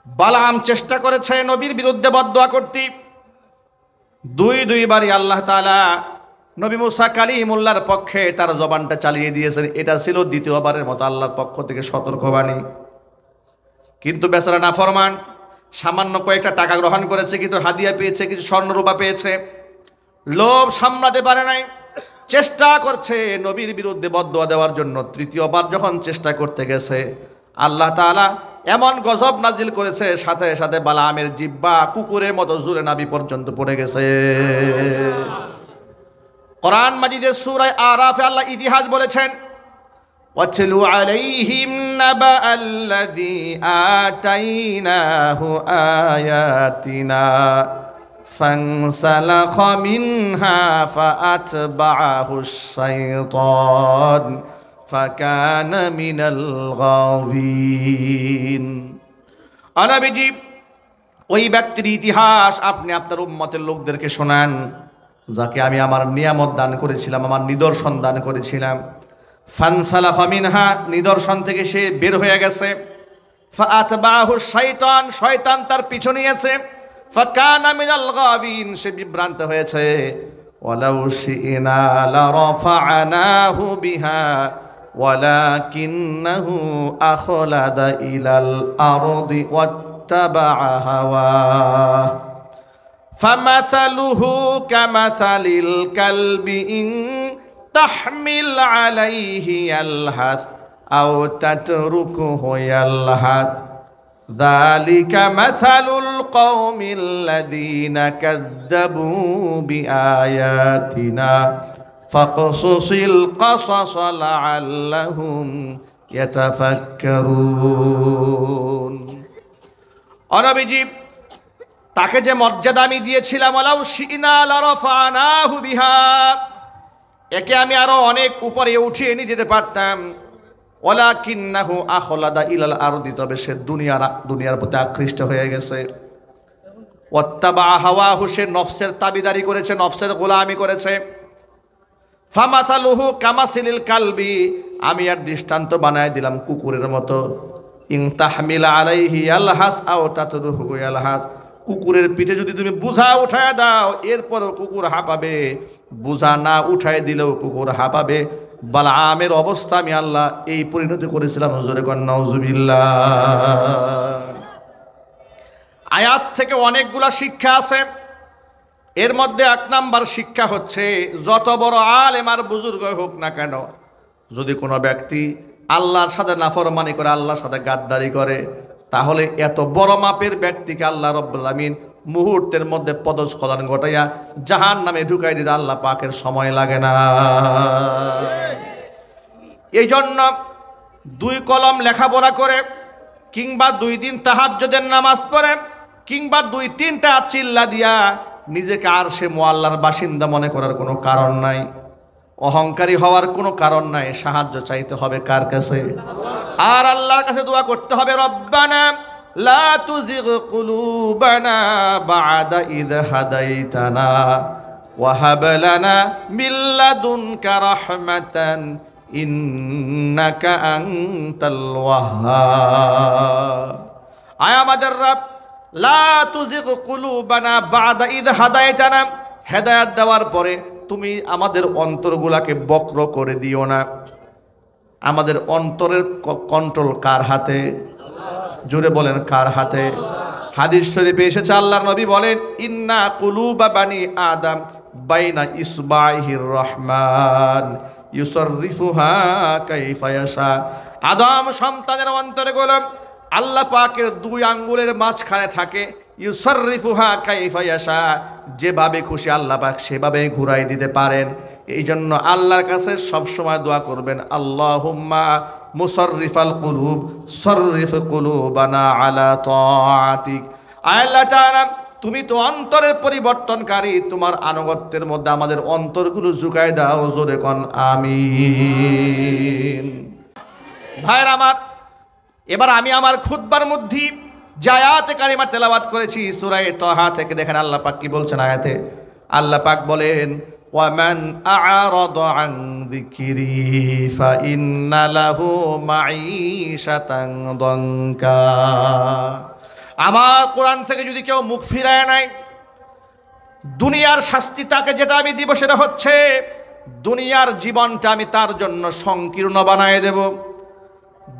বালাম চেষ্টা করেছে নবীর বিরুদ্ধে বদদোয়া করতে। দুইবারই আল্লাহ তাআলা নবী মুসা কালিমুল্লাহর পক্ষে তার জবানটা চালিয়ে দিয়েছেন। এটা ছিল দ্বিতীয়বারের মতো আল্লাহর পক্ষ থেকে সতর্কবাণী। কিন্তু বেচারা নাফরমান সামান্য কয়েকটা টাকা গ্রহণ করেছে, কিন্তু হাদিয়া পেয়েছে, কিছু স্বর্ণরূপা পেয়েছে, লোভ সামলাতে পারে নাই, চেষ্টা করছে নবীর বিরুদ্ধে বদদোয়া দেওয়ার জন্য। তৃতীয়বার যখন চেষ্টা করতে গেছে, আল্লাহ তাআলা এমন গজব নাজিল করেছে, সাথে সাথে বালামের জিহ্বা কুকুরের মতো জুরে নাভি পর্যন্ত পড়ে গেছে। কোরআন মাজিদের সূরা আরাফে আল্লাহ ইতিহাস বলেছেন, ওয়াতলু আলাইহিম নাবা আল্লাযী আতাইনাহু আয়াতিনা ফানসালাখা মিনহা ফাআতবাআহুশ শাইতান ফাকানা মিনাল গাওয়িন। নবীজি ওই ব্যক্তির ইতিহাস আপনি আপনার উম্মতের লোকদেরকে শোনান, যাকে আমি আমার নিয়ামত দান করেছিলাম, আমার নিদর্শন দান করেছিলাম। ফানসালাখা মিনহা, নিদর্শন থেকে সে বের হয়ে গেছে। ফাআতবাহু শাইতান, শয়তান তার পিছু নিয়েছে। ফাকানা মিনাল গাবিন, সে বিভ্রান্ত হয়েছে। ওয়ালাউ শি'না লারাফা'নাহু বিহা ওয়ালাকিন্নাহু আখলাদা ইলাল আরদি ওয়াত্তাবা'a হাওয়াহ ফামাসালুহু কামাসালিল কালবি ইন তাহমিল আলাইহি ইয়ালহাস আও তাতরুকুহু ইয়ালহাস যালিকা মাসালুল কওমিল্লাযীনা কাযযাবু বিআয়াতিনা ফাকসুসিল কাসাস লাআল্লাহুম ইয়াতাফাক্কারুন। নবীজি তাকে যে মর্যাদা আমি দিয়েছিলাম, ওয়ালাউ শি'না লারাফা'নাহু বিহা, একে আমি আরো অনেক উপরে উঠিয়ে নিয়ে যেতে পারতাম। ওয়ালাকিন্নাহু আখলাদা ইলাল আরদি, তবে সে দুনিয়ার প্রতি আকৃষ্ট হয়ে গেছে। ওয়াত্তাবা হাওয়াহু, সে নফসের তাবিদারি করেছে, নফসের গোলামি করেছে। ফামাসালুহু কামাসিলিল কালবি, আমি আর দৃষ্টান্ত বানায় দিলাম কুকুরের মতো। ইন তাহমিল আলাইহি ইয়ালহাস আও তাতরুহু ইয়ালহাস, কুকুরের পিঠে যদি তুমি বোঝা উঠায় দাও, এরপরও কুকুর হাঁপাবে, বোঝা না উঠায় দিলেও কুকুর হাঁপাবে। বালামের অবস্থা আমি আল্লাহ এই পরিণতি করেছিলাম। হুজুরে কন নাউজুবিল্লাহ। আয়াত থেকে অনেকগুলা শিক্ষা আছে। এর মধ্যে 1 নাম্বার শিক্ষা হচ্ছে, যত বড় আলেম আর বুজুর্গ হোক না কেন, যদি কোনো ব্যক্তি আল্লাহর সাথে নাফরমানি করে, আল্লাহর সাথে গাদ্দারি করে, তাহলে এত বড় মাপের ব্যক্তিকে আল্লাহ রাব্বুল আমিন মুহূর্তের মধ্যে পদস্খলন ঘটাইয়া জাহান্নামে ঢুকাই দিতে আল্লাহ পাকের সময় লাগে না। এই জন্য 2 কলম লেখাপড়া করে, কিংবা 2 দিন তাহাজ্জুদের নামাজ পড়ে, কিংবা 2-3টা চিল্লা দিয়া নিজেকে আর সে মুআল্লার বাসিন্দা মনে করার কোনো কারণ নাই, অহংকারী হওয়ার কোনো কারণ নাই। সাহায্য চাইতে হবে কার কাছে? আর আল্লাহর কাছে দোয়া করতে হবে, রব্বানা লা তুজিগ কুলুবানা বা'দা ইয হাদাইতানা ওয়া হাব লানা মিন লাদুনকা রাহমাতান ইন্নাকা আনতাল ওয়াহ্হাব। আয় আমাদের রব, লা তুজিগ কুলুবানা বা'দা ইয হাদাইতানা, হেদায়েত দেওয়ার পরে তুমি আমাদের অন্তরগুলাকে বক্র করে দিও না। আমাদের অন্তরের কন্ট্রোল কার হাতে? জোরে বলেন, কার হাতে? হাদিস শরীফে এসেছে, আল্লাহর নবী বলেন, ইন্না কুলুবা বানি আদম বাইনা ইসবাইহির রহমান ইউসাররিফুহা কাইফা ইয়াশা। আদম সন্তানের অন্তরগুলো আল্লাহ পাকের 2 আঙ্গুলের মাঝখানে থাকে। ইউসাররিফুহা কাইফা ইয়াশা, যেভাবে খুশি আল্লাহ পাক সেভাবে ঘুরাই দিতে পারেন। এই জন্য আল্লাহর কাছে সবসময় দোয়া করবেন, আল্লাহুম্মা মুসাররিফাল কুলুব সররিফ কুলুবানা আলা তাআতিক। আল্লাহ তাআলা তুমি তো অন্তরের পরিবর্তনকারী, তোমার আনুগত্যের মধ্যে আমাদের অন্তরগুলো ঝুঁকায় দাও, জোরে কোন আমিন। ভাইরা আমার, এবার আমি আমার খুতবার মধ্যে যে আয়াতে কারিমা তেলাওয়াত করেছি সূরা তাহা থেকে, দেখেন আল্লাহ পাক কি বলছেন আয়াতে। আল্লাহ পাক বলেন, ওয়ামান আ'রাদা আন যিকরি ফাইন্না লাহু মাঈশাতান দানকা। আমার কোরআন থেকে যদি কেউ মুখ ফিরায় নাই, দুনিয়ার শাস্তি তাকে যেটা আমি দিব সেটা হচ্ছে দুনিয়ার জীবনটা আমি তার জন্য সংকীর্ণ বানায় দেব।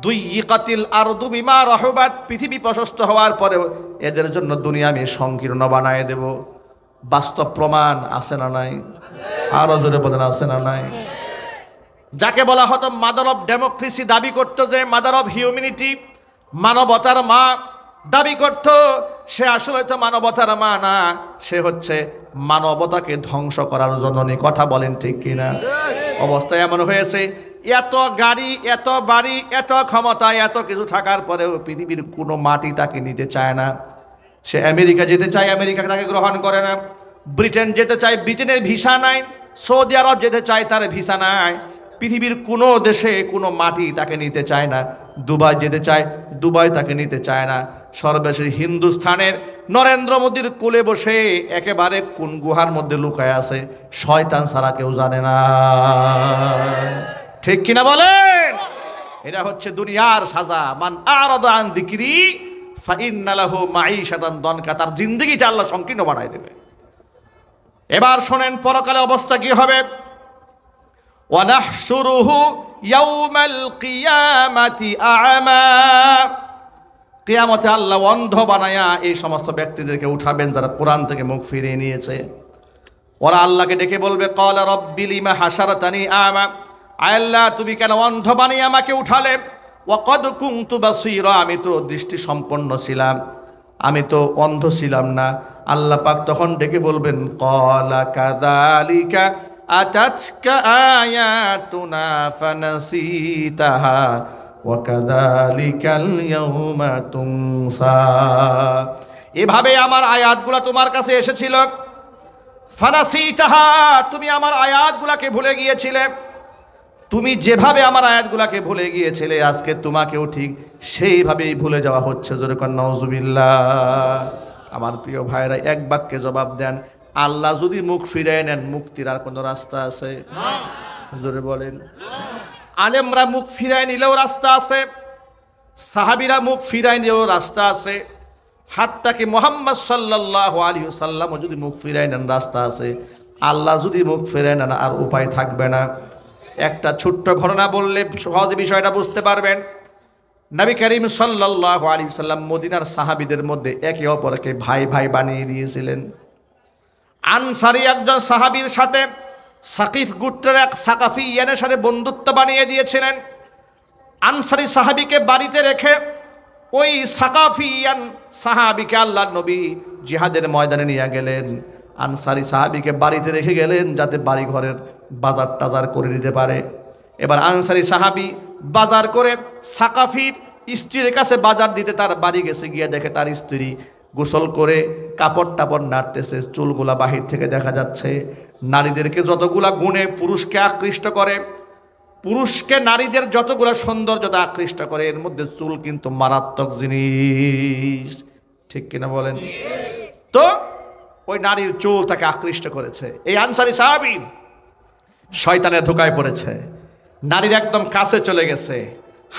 দুইয়িকাতিল আরদু বিমা রাহুবাত, পৃথিবী প্রশস্ত হওয়ার পরে এদের জন্য দুনিয়া আমি সংকীর্ণ বানায় দেব। বাস্তব প্রমাণ আছে না নাই? আরো জোরে বলেন, আছে না নাই? যাকে বলা হতো মাদার অফ ডেমোক্রেসি দাবি করত, যে মাদার অফ হিউম্যানিটি, মানবতার মা দাবি করত, সে আসলে তো মানবতার মা না, সে হচ্ছে মানবতাকে ধ্বংস করার জননী। কথা বলেন ঠিক কিনা? অবস্থা এমন হয়েছে, এত গাড়ি, এত বাড়ি, এত ক্ষমতা, এত কিছু থাকার পরেও পৃথিবীর কোনো মাটি তাকে নিতে চায় না। সে আমেরিকা যেতে চায়, আমেরিকা তাকে গ্রহণ করে না। ব্রিটেন যেতে চায়, ব্রিটেনের ভিসা নাই। সৌদি আরব যেতে চায়, তার ভিসা নাই। পৃথিবীর কোনো দেশে কোনো মাটি তাকে নিতে চায় না। দুবাই যেতে চায়, দুবাই তাকে নিতে চায় না। সর্বশেষ হিন্দুস্থানের নরেন্দ্র মোদীর কোলে বসে একেবারে কোন গুহার মধ্যে লুকায় আছে, শয়তান ছাড়া কেউ জানে না। ঠিক কিনা বলেন? এটা হচ্ছে দুনিয়ার সাজা। মান আ'রাদা আন যিকরি ফাইন্না লাহু মাঈশাতান দানকা, তার জিন্দেগিটা আল্লাহ সংকীর্ণ বানায় দেবে। এবার শোনেন পরকালে অবস্থা কি হবে। ওয়া নাহশুরুহু ইয়াউমাল কিয়ামাতি আ'মা, কিয়ামতে আল্লাহ অন্ধ বানায়া এই সমস্ত ব্যক্তিদেরকে উঠাবেন যারা কোরআন থেকে মুখ ফিরিয়ে নিয়েছে। ওরা আল্লাহকে ডেকে বলবে, ক্বালা রাব্বি লিমা হাশারাতানি আ'মা, আল্লাহ তুমি কেন অন্ধ বানিয়ে আমাকে উঠালে? ওয়া ক্বাদ কুনতু বাসীরা, আমি তো দৃষ্টি সম্পন্ন ছিলাম, আমি তো অন্ধ ছিলাম না। আল্লাহ পাক তখন ডেকে বলবেন, ক্বালা কাযালিকা আতাতকা আয়াতুনা ফানাসিতাহা ওয়া কাযালিকাল ইয়াউমা তুনসা, এভাবে আমার আয়াতগুলো তোমার কাছে এসেছিল। ফানাসিতাহা, তুমি আমার আয়াতগুলোকে ভুলে গিয়েছিলে। তুমি যেভাবে আমার আয়াতগুলোকে ভুলে গিয়েছিলে, আজকে তোমাকেও ঠিক সেইভাবেই ভুলে যাওয়া হচ্ছে। জোরে কর নাউজুবিল্লাহ। আমার প্রিয় ভাইরা, এক বাক্যে জবাব দেন, আল্লাহ যদি মুখ ফিরিয়ে নেন, মুক্তির আর কোনো রাস্তা আছে? জোরে বলেন। আলেমরা মুখ ফিরায় নিলেও রাস্তা আছে, সাহাবীরা মুখ ফিরায় নিলেও রাস্তা আছে, হাত্তাকি মুহাম্মদ সাল্লাল্লাহু আলাইহি ওয়াসাল্লামও যদি মুখ ফিরায় নেন, রাস্তা আছে। আল্লাহ যদি মুখ ফিরায় নেন, আর উপায় থাকবে না। একটা ছোট্ট ঘটনা বললে সহজে বিষয়টা বুঝতে পারবেন। নবী করিম সাল্লাল্লাহু আলাইহি ওয়াসাল্লাম মদিনার সাহাবীদের মধ্যে একে অপরকে ভাই ভাই বানিয়ে দিয়েছিলেন। আনসারী একজন সাহাবীর সাথে সাকিফ গোত্রের এক সাকাফিয়ানের সাথে বন্ধুত্ব বানিয়ে দিয়েছিলেন। আনসারী সাহাবীকে বাড়িতে রেখে ওই সাকাফিয়ান সাহাবীকে আল্লাহর নবী জিহাদের ময়দানে নিয়ে গেলেন। আনসারী সাহাবীকে বাড়িতে রেখে গেলেন যাতে বাড়ি ঘরের বাজার টাজার করে নিতে পারে। এবার আনসারী সাহাবী বাজার করে সাকাফির স্ত্রীর কাছে বাজার দিতে তার বাড়ি গেছে, গিয়ে দেখে তার স্ত্রী গোসল করে কাপড় টাপড় নাড়তেছে, চুলগুলা বাহির থেকে দেখা যাচ্ছে। নারীদেরকে যতগুলা গুণে পুরুষকে আকৃষ্ট করে, পুরুষকে নারীদের যতগুলা সৌন্দর্যতা আকৃষ্ট করে, এর মধ্যে চুল কিন্তু মারাত্মক জিনিস। ঠিক কিনা বলেন? তো ওই নারীর চুল তাকে আকৃষ্ট করেছে। এই আনসারী সাহাবী শয়তানের ধোকায় পড়েছে, নারীর একদম কাছে চলে গেছে,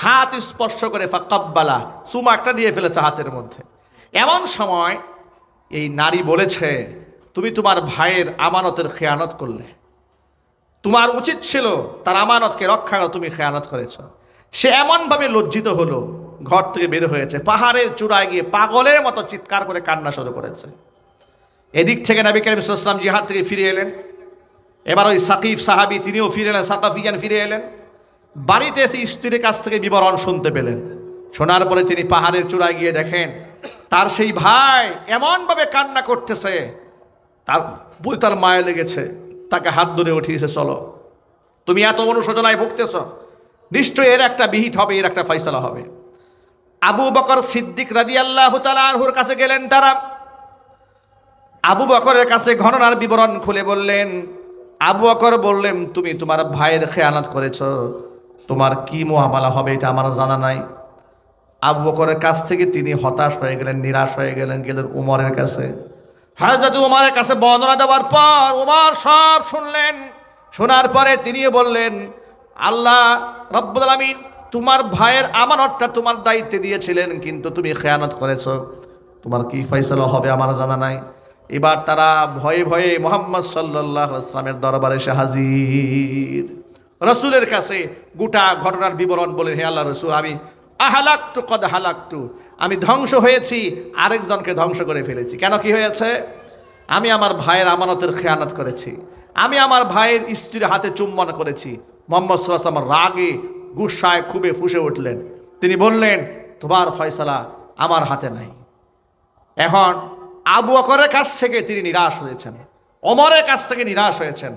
হাত স্পর্শ করে ফাকাব্বালা, চুমা একটা দিয়ে ফেলেছে হাতের মধ্যে। এমন সময় এই নারী বলেছে, তুমি তোমার ভাইয়ের আমানতের খেয়ানত করলে, তোমার উচিত ছিল তার আমানতকে রক্ষা করা, তুমি খেয়ানত করেছ। সে এমনভাবে লজ্জিত হলো, ঘর থেকে বের হয়েছে, পাহাড়ের চূড়ায় গিয়ে পাগলের মতো চিৎকার করে কান্না শুরু করেছে। এদিক থেকে নবী করিম সাল্লাল্লাহু আলাইহি ওয়াসাল্লাম জিহাদ থেকে ফিরে এলেন। এবার ওই সাকিফ সাহাবী তিনিও ফিরে এলেন, সাকাফিয়ান ফিরে এলেন। বাড়িতে এসে স্ত্রীর কাছ থেকে বিবরণ শুনতে পেলেন। শোনার পরে তিনি পাহাড়ের চূড়ায় গিয়ে দেখেন তার সেই ভাই এমনভাবে কান্না করতেছে, তার বই তার মায়ে লেগেছে, তাকে হাত ধরে উঠিয়েছে, চলো তুমি এত অনুশোচনায় ভুগতেছ, নিশ্চয়ই এর একটা বিহিত হবে, এর একটা ফয়সালা হবে। আবু বকর সিদ্দিক রাদিয়াল্লাহু তাআলা আনহুর কাছে গেলেন তারা। আবু বকরের কাছে ঘটনার বিবরণ খুলে বললেন। আবু বকর বললেন, তুমি তোমার ভাইয়ের খেয়ানত করেছ, তোমার কি মুআমালা হবে এটা আমার জানা নাই। আবু বকরের কাছ থেকে তিনি হতাশ হয়ে গেলেন, নিরাশ হয়ে গেলেন উমরের কাছে। হযরত উমরের কাছে বর্ণনা দেওয়ার পর উমর সব শুনলেন। শোনার পরে তিনি বললেন, আল্লাহ রব্বুল আলামিন তোমার ভাইয়ের আমানতটা তোমার দায়িত্বে দিয়েছিলেন, কিন্তু তুমি খেয়ানত করেছো, তোমার কি ফয়সালা হবে আমার জানা নাই। এবার তারা ভয়ে ভয়ে মুহাম্মদ সাল্লাল্লাহু আলাইহি ওয়াসাল্লামের দরবারে এসে হাজির। রাসূলের কাছে গোটা ঘটনার বিবরণ বলে, হে আল্লাহ রাসূল, আমি আহালাকতু কদ হালাকতু, আমি ধ্বংস হয়েছি, আরেকজনকে ধ্বংস করে ফেলেছি। কেন, কি হয়েছে? আমি আমার ভাইয়ের আমানতের খেয়ানত করেছি, আমি আমার ভাইয়ের স্ত্রীর হাতে চুম্বন করেছি। মুহাম্মদ সাল্লাল্লাহু আলাইহি ওয়াসাল্লাম রাগে গুসায় খুবই ফুঁসে উঠলেন। তিনি বললেন, তোমার ফয়সালা আমার হাতে নাই। এখন আবু বকরের কাছ থেকে তিনি নিরাশ হয়েছেন, ওমরের কাছ থেকে নিরাশ হয়েছেন,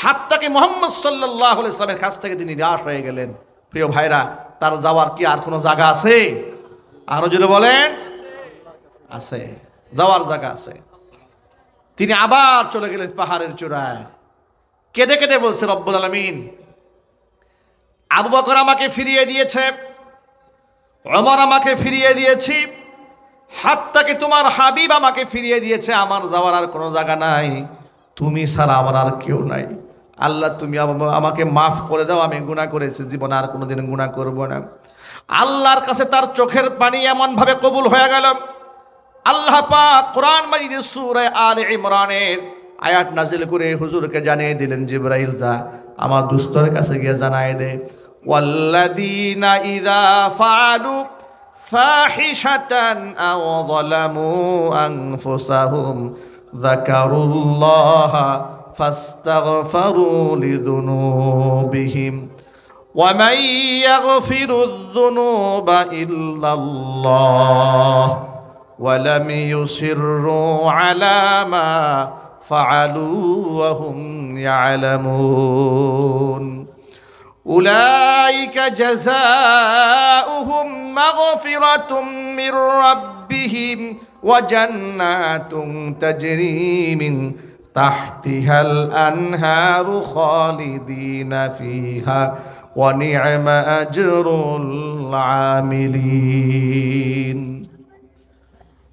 হাত্তাকি মুহাম্মদ সাল্লাল্লাহু আলাইহি ওয়াসাল্লামের কাছ থেকে তিনি নিরাশ হয়ে গেলেন। প্রিয় ভাইরা, তার যাওয়ার কি আর কোনো জায়গা আছে? আরো জোরে বলেন, আছে, যাওয়ার জায়গা আছে। তিনি আবার চলে গেলেন পাহাড়ের চূড়ায়, কেঁদে কেঁদে বলছে, রব্বুল আলামিন আবু বকর আমাকে ফিরিয়ে দিয়েছে, ওমর আমাকে ফিরিয়ে দিয়েছি, হাত্তাকি তোমার হাবিব আমাকে ফিরিয়ে দিয়েছে, আমার যাওয়ার আর কোনো জায়গা নাই, তুমি ছাড়া আমার আর কেউ নাই। আল্লাহ তুমি আমাকে মাফ করে দাও, আমি গুনাহ করেছি, জীবনে আর কোনোদিন গুনাহ করব না। আল্লাহর কাছে তার চোখের পানি এমন ভাবে কবুল হয়ে গেল। আল্লাহ পাক কোরআন মাজিদের সূরা আলে ইমরানের আয়াত নাজিল করে হুজুরকে জানিয়ে দিলেন, জিবরাইল যা আমার দুস্তর কাছে গিয়ে জানায় দে, ওয়াল্লাযীনা ইযা ফাআলু ফাহিশাতান আও যালামু আনফুসাহুম যাকারুল্লাহা ফাস্তাগফারু লিযুনুবিহিম ওয়া মান ইয়াগফিরুয যুনুবা ইল্লাল্লাহ ওয়া লাম ইউসিররু আলা মা ফাআলু ওয়া হুম ইয়ালামুন উলাইকা জাযাউহুম মাগফিরাতুম মির রাব্বিহিম ওয়া জান্নাতুন তাজরি মিন তাহতিহাল আনহারু খালিদিনা ফিহা ওয়া নি'মা আজরুল আমিলিন।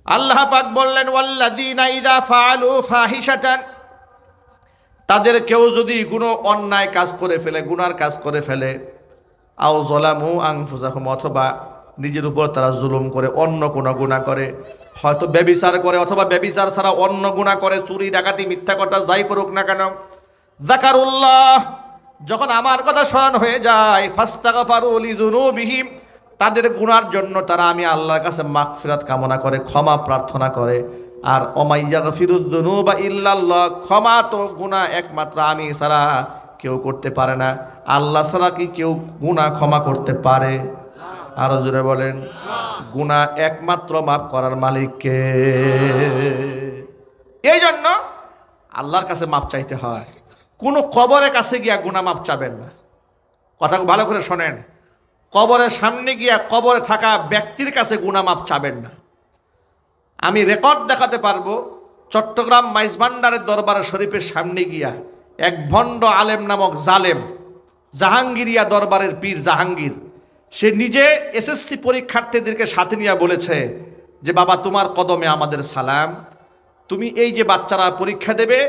আল্লাহ পাক বললেন, ওয়াল্লাযীনা ইযা ফাআলু ফাহিশাতান, তাদের কেউ যদি কোনো অন্যায় কাজ করে ফেলে, গুনার কাজ করে ফেলে, আও যালামু আনফুসাহুম, অথবা নিজের উপর তারা জুলুম করে, অন্য কোনো গুনাহ করে, হয়তো ব্যভিচার করে অথবা ব্যভিচার ছাড়া অন্য গুনাহ করে, চুরি ডাকাতি মিথ্যা কথা যাই করুক না কেন, যাকারুল্লাহ, যখন আমার কথা স্মরণ হয়ে যায়, ফাস্তাগফারু লিযুনুবিহিম, তাদের গুনার জন্য তারা আমি আল্লাহর কাছে মাগফিরাত কামনা করে, ক্ষমা প্রার্থনা করে। আর ওয়া ইয়াগফিরুয যুনুবা ইল্লাল্লাহ, ক্ষমা তো গুনাহ একমাত্র আমি ছাড়া কেউ করতে পারে না। আল্লাহ ছাড়া কি কেউ গুনাহ ক্ষমা করতে পারে? আরো জোরে বলেন, গুনাহ একমাত্র মাফ করার মালিক কে? এই জন্য আল্লাহর কাছে মাপ চাইতে হয়। কোনো কবরের কাছে গিয়া গুনাহ মাপ চাবেন না। কথা ভালো করে শোনেন, কবরের সামনে গিয়া কবরে থাকা ব্যক্তির কাছে গুনাহ মাপ চাবেন না। আমি রেকর্ড দেখাতে পারবো, চট্টগ্রাম মাইজভান্ডারের দরবার শরীফের সামনে গিয়া এক ভণ্ড আলেম নামক জালেম, জাহাঙ্গীরিয়া দরবারের পীর জাহাঙ্গীর, সে নিজে এসএসসি পরীক্ষার্থীদেরকে সাথে নিয়ে বলেছে যে, বাবা তোমার কদমে আমাদের সালাম, তুমি এই যে বাচ্চারা পরীক্ষা দেবে,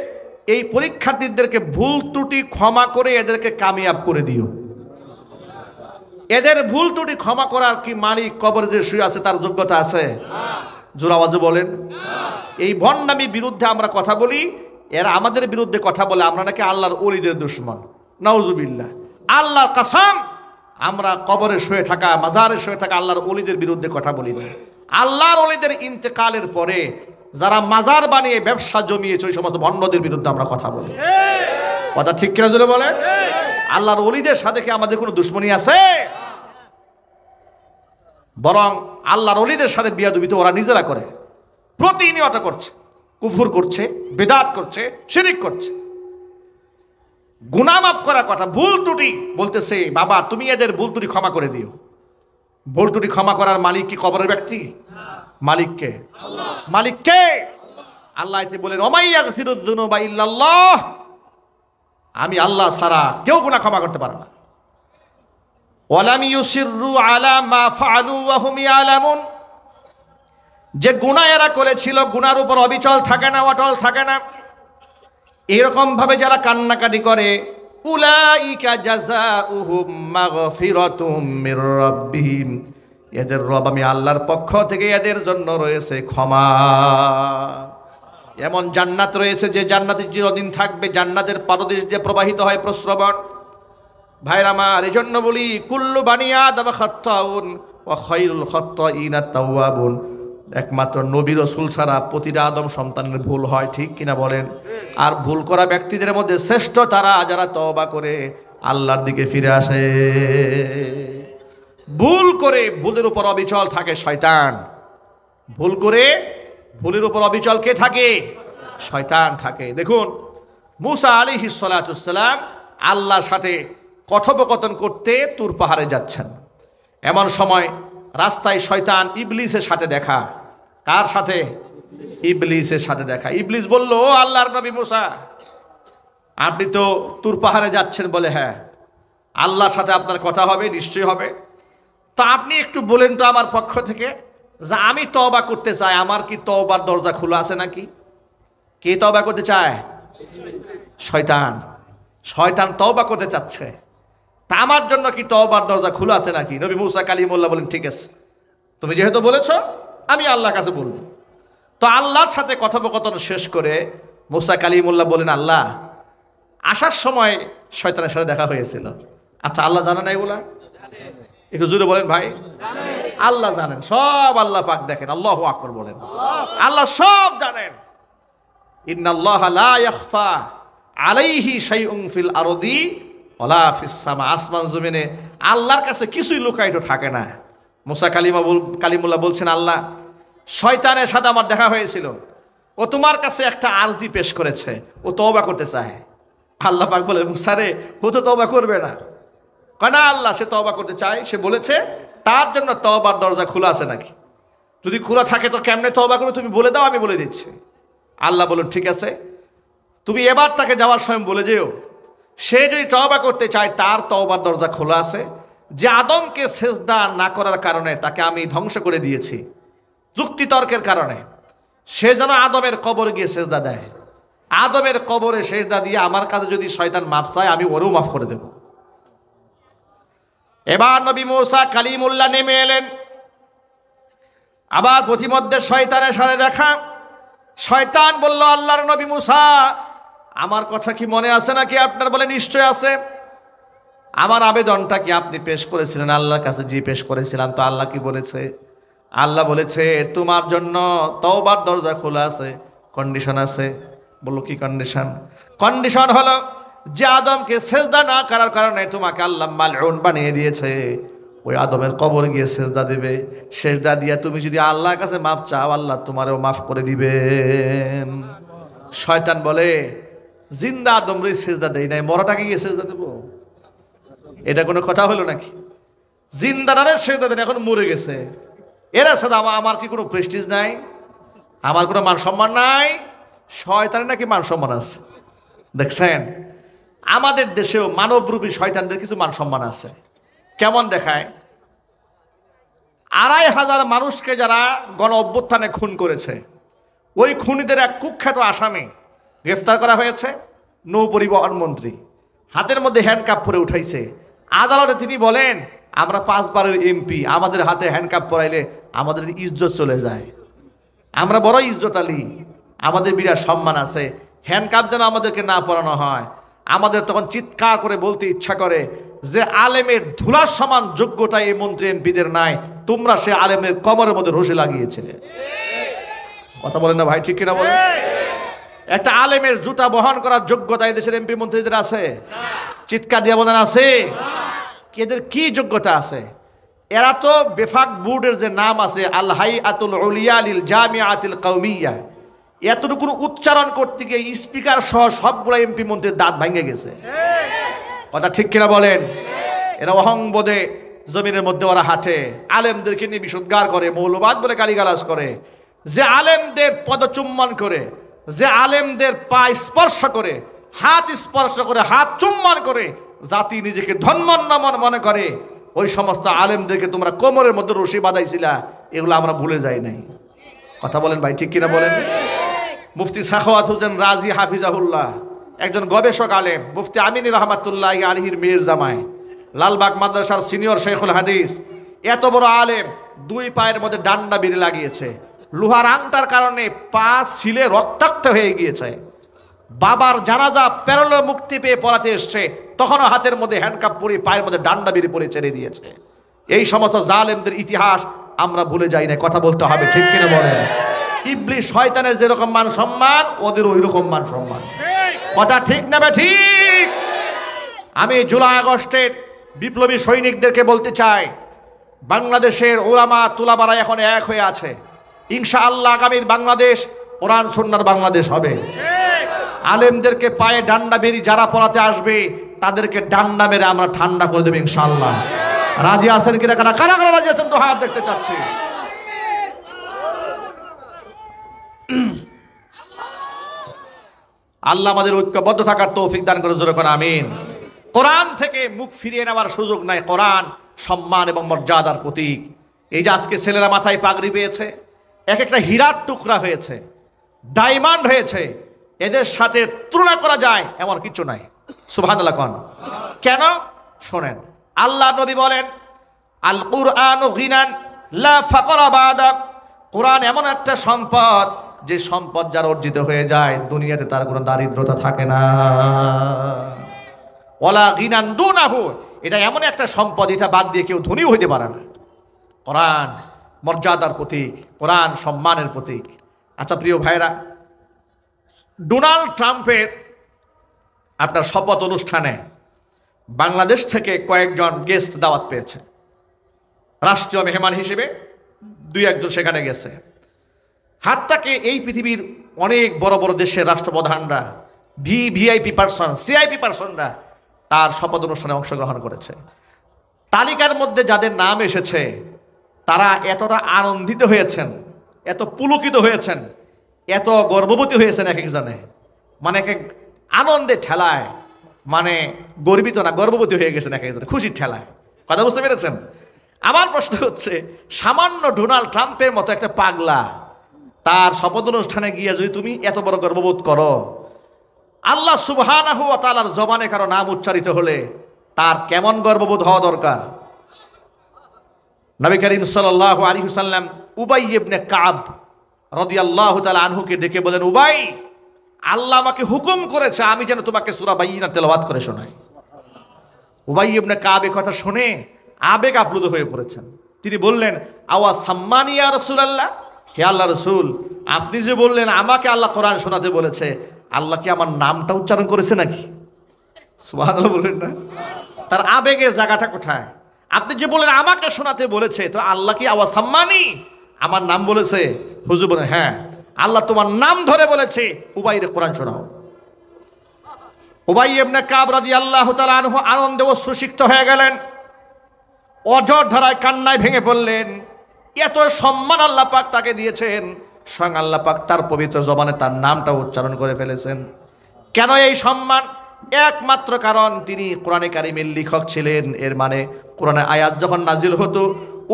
এই পরীক্ষার্থীদেরকে ভুল ত্রুটি ক্ষমা করে এদেরকে কামিয়াব করে দিও। এদের ভুল ত্রুটি ক্ষমা করার কি মালিক কবরে যে শুয়ে আছে তার যোগ্যতা আছে? জোর আওয়াজে বলেন। এই ভণ্ডামির বিরুদ্ধে আমরা কথা বলি, এরা আমাদের বিরুদ্ধে কথা বলে আমরা নাকি আল্লাহর ওলিদের দুশমন। নাউজুবিল্লাহ। আল্লাহর কসম, আমরা কবরে শুয়ে থাকা, মাজারে শুয়ে থাকা আল্লাহর ওলিদের বিরুদ্ধে কথা বলি না। আল্লাহর ওলিদের ইন্তেকালের পরে যারা মাজার বানিয়ে ব্যবসা জমিয়েছে ওই সমস্ত ভণ্ডদের বিরুদ্ধে আমরা কথা বলি। কথা ঠিক কিনা জোরে বলে? আল্লাহর ওলিদের সাথে কি আমাদের কোনো দুশমনী আছে? বরং আল্লাহর ওলিদের সাথে বিয়াদবি তো ওরা নিজেরা করে, প্রতিনিয়ত করছে, কুফর করছে, বিদআত করছে, শিরক করছে। গুনাহ মাফ করার কথা, ভুল ত্রুটি বলতেছে, বাবা তুমি এদের ভুল ত্রুটি ক্ষমা করে দিও। ভুল ত্রুটি ক্ষমা করার মালিক কি কবরের ব্যক্তি? মালিককে। মালিককে আল্লাহ এতে বলেন ওমাই ইয়াগফিরুয যুনুবা ইল্লাল্লাহ, আমি আল্লাহ ছাড়া কেউ গুনাহ ক্ষমা করতে পারে না। ওয়ালাম ইউসিররু আলা মা ফাআলু ওয়া হুম ইয়ালামুন, যে গুনাহ এরা করেছিল গুনার উপর অবিচল থাকে না, অটল থাকে না, এরকম ভাবে যারা কান্নাকাটি করে উলাইকা জাযাউহুম মাগফিরাতুম মির রাব্বিহিম, এদের রব আমি আল্লাহর পক্ষ থেকে এদের জন্য রয়েছে ক্ষমা। এমন জান্নাত রয়েছে যে জান্নাতে চিরদিন থাকবে, জান্নাতের পাদদেশ দিয়ে প্রবাহিত হয় প্রস্রবণ। ভাইরা আমার, এই জন্য বলি কুল্লু বানি আদম খাত্তাউন ওয়া খায়রুল খাত্তাইনা তাওয়াবুন, একমাত্র নবী রাসূল ছাড়া প্রতিটা আদম সন্তানের ভুল হয়, ঠিক কিনা বলেন? আর ভুল করা ব্যক্তিদের মধ্যে শ্রেষ্ঠ তারা যারা তওবা করে আল্লাহর দিকে ফিরে আসে। ভুল করে ভুলের উপর অবিচল থাকে শয়তান, ভুল করে ভুলের উপর অবিচল কে থাকে? শয়তান থাকে। দেখুন মুসা আলাইহিস সালাতুস সালাম আল্লাহর সাথে কথোপকথন করতে তুর পাহাড়ে যাচ্ছেন, এমন সময় রাস্তায় শয়তান ইবলিসের সাথে দেখা। কার সাথে? ইবলিসের সাথে দেখা। ইবলিস বলল, ও আল্লাহর নবী মুসা, আপনি তো তুর পাহাড়ে যাচ্ছেন বলে, হ্যাঁ আল্লাহর সাথে আপনার কথা হবে, নিশ্চয়ই হবে। তা আপনি একটু বলেন তো আমার পক্ষ থেকে যে আমি তওবা করতে চাই, আমার কি তওবার দরজা খোলা আছে নাকি? কে তওবা করতে চায়? শয়তান। শয়তান তওবা করতে চাচ্ছে, তা আমার জন্য কি তওবার দরজা খোলা আছে নাকি? নবী মুসা কালিমুল্লাহ বলেন, ঠিক আছে, তুমি যেহেতু বলেছ আমি আল্লাহর কাছে বলবো। তো আল্লাহর সাথে কথোপকথন শেষ করে মুসা কালিমুল্লাহ বলেন, আল্লাহ আসার সময় শয়তানের সাথে দেখা হয়েছিল। আচ্ছা আল্লাহ জানেন না এগুলা? একটু জোরে বলেন ভাই। আল্লাহ জানেন, সব আল্লাহ পাক দেখেন। আল্লাহু আকবার বলেন। আল্লাহ সব জানেন। ইন্নাল্লাহা লা ইয়াখফা আলাইহি শাইউন ফিল আরদি ওয়ালা ফিস সামা, আসমান জমিনে আল্লাহর কাছে কিছুই লুকায়িত থাকে না। মুসা কালিমুল্লাহ বলছেন, আল্লাহ শয়তানের সাথে আমার দেখা হয়েছিল, ও তোমার কাছে একটা আরজি পেশ করেছে, ও তওবা করতে চায়। আল্লাহ পাক বলে, মুসা রে, ও তো তওবা করবে না। কেন? আল্লাহ সে তওবা করতে চায়, সে বলেছে তার জন্য তওবার দরজা খোলা আছে নাকি? যদি খোলা থাকে তো কেমনে তওবা করবে তুমি বলে দাও, আমি বলে দিচ্ছি। আল্লাহ বলুন, ঠিক আছে, তুমি এবার তাকে যাওয়ার সময় বলে যেও, সে যদি তওবা করতে চায় তার তওবার দরজা খোলা আছে। যে আদমকে সেজদা না করার কারণে তাকে আমি ধ্বংস করে দিয়েছি যুক্তিতর্কের কারণে, সে যেন আদমের কবরে গিয়ে সেজদা দেয়। আদমের কবরে সেজদা দিয়ে আমার কাছে যদি শয়তান মাফ চায়, আমি ওরও মাফ করে দেব। এবার নবী মুসা কালিমুল্লাহ নেমে এলেন। আবার প্রতিমধ্যে শয়তানের সাথে দেখা। শয়তান বলল, আল্লাহর নবী মুসা, আমার কথা কি মনে আছে নাকি আপনার? বলে, নিশ্চয় আছে। আমার আবেদনটা কি আপনি পেশ করেছিলেন আল্লাহর কাছে? জি পেশ করেছিলাম। তো আল্লাহ কি বলেছে? আল্লাহ বলেছে তোমার জন্য তওবার দরজা খোলা আছে, কন্ডিশন আছে। বললো, কি কন্ডিশন? কন্ডিশন হলো যে আদমকে সেজদা না করার কারণে তোমাকে আল্লাহ মালউন বানিয়ে দিয়েছে, ওই আদমের কবরে গিয়ে সেজদা দেবে। সেজদা দিয়ে তুমি যদি আল্লাহর কাছে মাফ চাও, আল্লাহ তোমারও মাফ করে দিবেন। শয়তান বলে, জিন্দা আদমরে সেজদা দেই নাই, মরাটাকে গিয়ে সেজদা দেবো? এটা কোনো কথা হলো নাকি? জিন্দারে সেজদা দেন, এখন মরে গেছে, এরা সাথে আমার কি কোনো প্রেস্টিজ নাই? আমার কোনো মান সম্মান নাই? শয়তানের নাকি মান সম্মান আছে। দেখছেন, আমাদের দেশেও মানবরূপী শয়তানদের কিছু মান সম্মান আছে। কেমন দেখায়? ২৫০০ মানুষকে যারা গণ অভ্যুত্থানে খুন করেছে, ওই খুনিদের এক কুখ্যাত আসামি গ্রেফতার করা হয়েছে। নৌ পরিবহন মন্ত্রী হাতের মধ্যে হ্যান্ডকাপ পরে উঠাইছে। আদালতে তিনি বলেন, আমরা 5 বারের এমপি, আমাদের হাতে হ্যান্ডকাপ পরাইলে আমাদের ইজ্জত চলে যায়, আমরা বড় ইজ্জত আলী, আমাদের বিরাট সম্মান আছে, হ্যান্ডকাপ যেন আমাদেরকে না পরানো হয়। আমাদের তখন চিৎকার করে বলতে ইচ্ছা করে যে আলেমের ধুলার সমান যোগ্যতা এই মন্ত্রী এমপিদের নাই, তোমরা সে আলেমের কবরের মধ্যে রশি লাগিয়েছিলে। কথা বলেন না ভাই, ঠিক কিনা বলেন? একটা আলেমের জুতা বহন করার যোগ্যতা এই দেশের এমপি মন্ত্রীদের আছে? চিৎকার দিয়ে বলেন আছে? এদের কি যোগ্যতা আছে? এরা তো বেফাক বোর্ডের যে নাম আছে, আল হাইআতুল উলিয়া লিল জামিআতিল কওমিয়া, এতটুকু উচ্চারণ করতে গিয়ে স্পিকার সহ সবগুলো এমপি মন্ত্রীর দাঁত ভেঙে গেছে। কথা ঠিক কিনা বলেন? এরা অহংবোধে জমিনের মধ্যে ওরা হাঁটে, আলেমদেরকে নিয়ে বিশুদ্ধার করে, মৌলবাদ বলে গালিগালাজ করে। যে আলেমদের পদচুম্বন করে, যে আলেমদের পা স্পর্শ করে, হাত স্পর্শ করে, হাত চুম্বন করে জাতি নিজেকে ধন্যন্য মনে করে, ওই সমস্ত আলেমদেরকে তোমরা কোমরের মধ্যে রশি বাঁধাইছিলা, এগুলো আমরা ভুলে যাই নাই। কথা বলেন ভাই, ঠিক কিনা বলেন? মুফতি সাখাওয়াত হোসেন রাজি হাফিজাহুল্লাহ একজন গবেষক আলেম, মুফতি আমিন রহমাতুল্লাহ আলহির মেয়ের জামাই, লালবাগ মাদ্রাসার সিনিয়র শেখুল হাদিস, এত বড় আলেম, দুই পায়ের মধ্যে ডান্ডা বেড়ে লাগিয়েছে। লোহার আংটার কারণে পা ছিলে রক্তাক্ত হয়ে গিয়েছে। বাবার জানাজা প্যারোলে মুক্তি পেয়ে পড়াতে এসছে, তখনও হাতের মধ্যে হ্যান্ডকাপ পরিয়ে পায়ের মধ্যে ডান্ডা বেরিয়ে পড়ে ছেড়ে দিয়েছে। এই সমস্ত জালেমদের ইতিহাস আমরা ভুলে যাই না, কথা বলতে হবে, ঠিক কিনা বলেন? ইবলিস শয়তানের যেরকম মান সম্মান, ওদের ওই রকম মান সম্মান। কথা ঠিক নেবে ঠিক? আমি জুলাই আগস্টের বিপ্লবী সৈনিকদেরকে বলতে চাই, বাংলাদেশের ওলামা তুলাবারা এখন এক হয়ে আছে। ইনশাআল্লাহ আগামীর বাংলাদেশ কোরআন সুন্নাহর বাংলাদেশ হবে। আলেমদেরকে পায়ে ডান্ডা বেরি যারা পড়াতে আসবে তাদেরকে ডান্ডা মেরে আমরা ঠান্ডা করে দেব ইনশাআল্লাহ। রাজি আছেন কিনা? কারা কারা রাজি আছেন তো হাত দেখতে চাচ্ছি। আল্লাহ আমাদের ঐক্যবদ্ধ থাকার তৌফিক দান করে, জোরে করে আমিন। কোরআন থেকে মুখ ফিরিয়ে নেওয়ার সুযোগ নাই। কোরআন সম্মান এবং মর্যাদার প্রতীক। এই যে আজকে ছেলেরা মাথায় পাগড়ি পেয়েছে, এক একটা হীরার টুকরা হয়েছে, ডায়মন্ড হয়েছে, এদের সাথে তুলনা করা যায় এমন কিছু নাই। সুবহানাল্লাহ কোন কেন? শোনেন, আল্লাহ নবী বলেন, আল কুরআনু গিনান লা ফাকরা বাদা। কোরআন এমন একটা সম্পদ, যে সম্পদ যার অর্জিত হয়ে যায় দুনিয়াতে তার কোনো দারিদ্রতা থাকে না। ওয়ালা গিনান দুনাহু, এটা এমন একটা সম্পদ, এটা বাদ দিয়ে কেউ ধনী হইতে পারে না। কোরআন মর্যাদার প্রতীক, কোরআন সম্মানের প্রতীক। আচ্ছা প্রিয় ভাইরা, ডোনাল্ড ট্রাম্পের আপনার শপথ অনুষ্ঠানে বাংলাদেশ থেকে কয়েকজন গেস্ট দাওয়াত পেয়েছে, রাষ্ট্রীয় মেহমান হিসেবে দুই একজন সেখানে গেছে। হাতটাকে এই পৃথিবীর অনেক বড় বড় দেশের রাষ্ট্রপ্রধানরা, ভিআইপি পার্সন, সিআইপি পার্সনরা তার শপথ অনুষ্ঠানে অংশগ্রহণ করেছে। তালিকার মধ্যে যাদের নাম এসেছে তারা এতটা আনন্দিত হয়েছেন, এত পুলকিত হয়েছেন, এত গর্ভবতী হয়েছেন এক একজনে, মানে এক আনন্দে ঠেলায়, মানে গর্বিত না, গর্ভবতী হয়ে গেছেন এক একজনে খুশির ঠেলায়। কথা বুঝতে পেরেছেন? আমার প্রশ্ন হচ্ছে, সামান্য ডোনাল্ড ট্রাম্পের মতো একটা পাগলা তার শপথ অনুষ্ঠানে গিয়ে যদি তুমি এত বড় গর্ববোধ করো, আল্লাহ সুবহানাহু ওয়া তাআলার জবানে কারো নাম উচ্চারিত হলে তার কেমন গর্ববোধ হওয়া দরকার? নবী করিম সাল্লাল্লাহু আলাইহি ওয়াসাল্লাম উবাই ইবনে কাব রাদিয়াল্লাহু তাআলা আনহুকে ডেকে বলেন, উবাই, আল্লাহ আমাকে হুকুম করেছে আমি যেন তোমাকে সূরা বাইয়িনা তেলাওয়াত করে শোনাই। উবাই ইবনে কাব এই কথা শুনে আবেগ আপ্লুত হয়ে পড়েছেন। তিনি বললেন, আওয়া সাম্মানি ইয়া রাসূলুল্লাহ, হে আল্লাহ রসুল, আপনি যে বললেন আমাকে আল্লাহ কোরআন শোনাতে বলেছে, আল্লাহ কি আমার নামটা উচ্চারণ করেছে নাকি? সুবহানাল্লাহ বলেন না? তার আবেগের জায়গাটা কোথায়? আপনি যে বললেন আমাকে শোনাতে বলেছে, তো আল্লাহ কি আওয়া সাম্মানি আমার নাম বলেছে? হুজুর বলেন, হ্যাঁ, আল্লাহ তোমার নাম ধরে বলেছে, উবাইরে কোরআন শোনাও। উবাই ইবনে কাব রাদিয়াল্লাহু তাআলা আনহু আনন্দে অশ্রুসিক্ত হয়ে গেলেন, অঝর ধারায় কান্নায় ভেঙে পড়লেন। এত সম্মান আল্লাহ পাক তাকে দিয়েছেন, স্বয়ং আল্লাহ পাক তার পবিত্র জবানে তার নামটা উচ্চারণ করে ফেলেছেন। কেন এই সম্মান? একমাত্র কারণ তিনি কোরআনে কারিমের লেখক ছিলেন। এর মানে কোরআনে আয়াত যখন নাজিল হতো,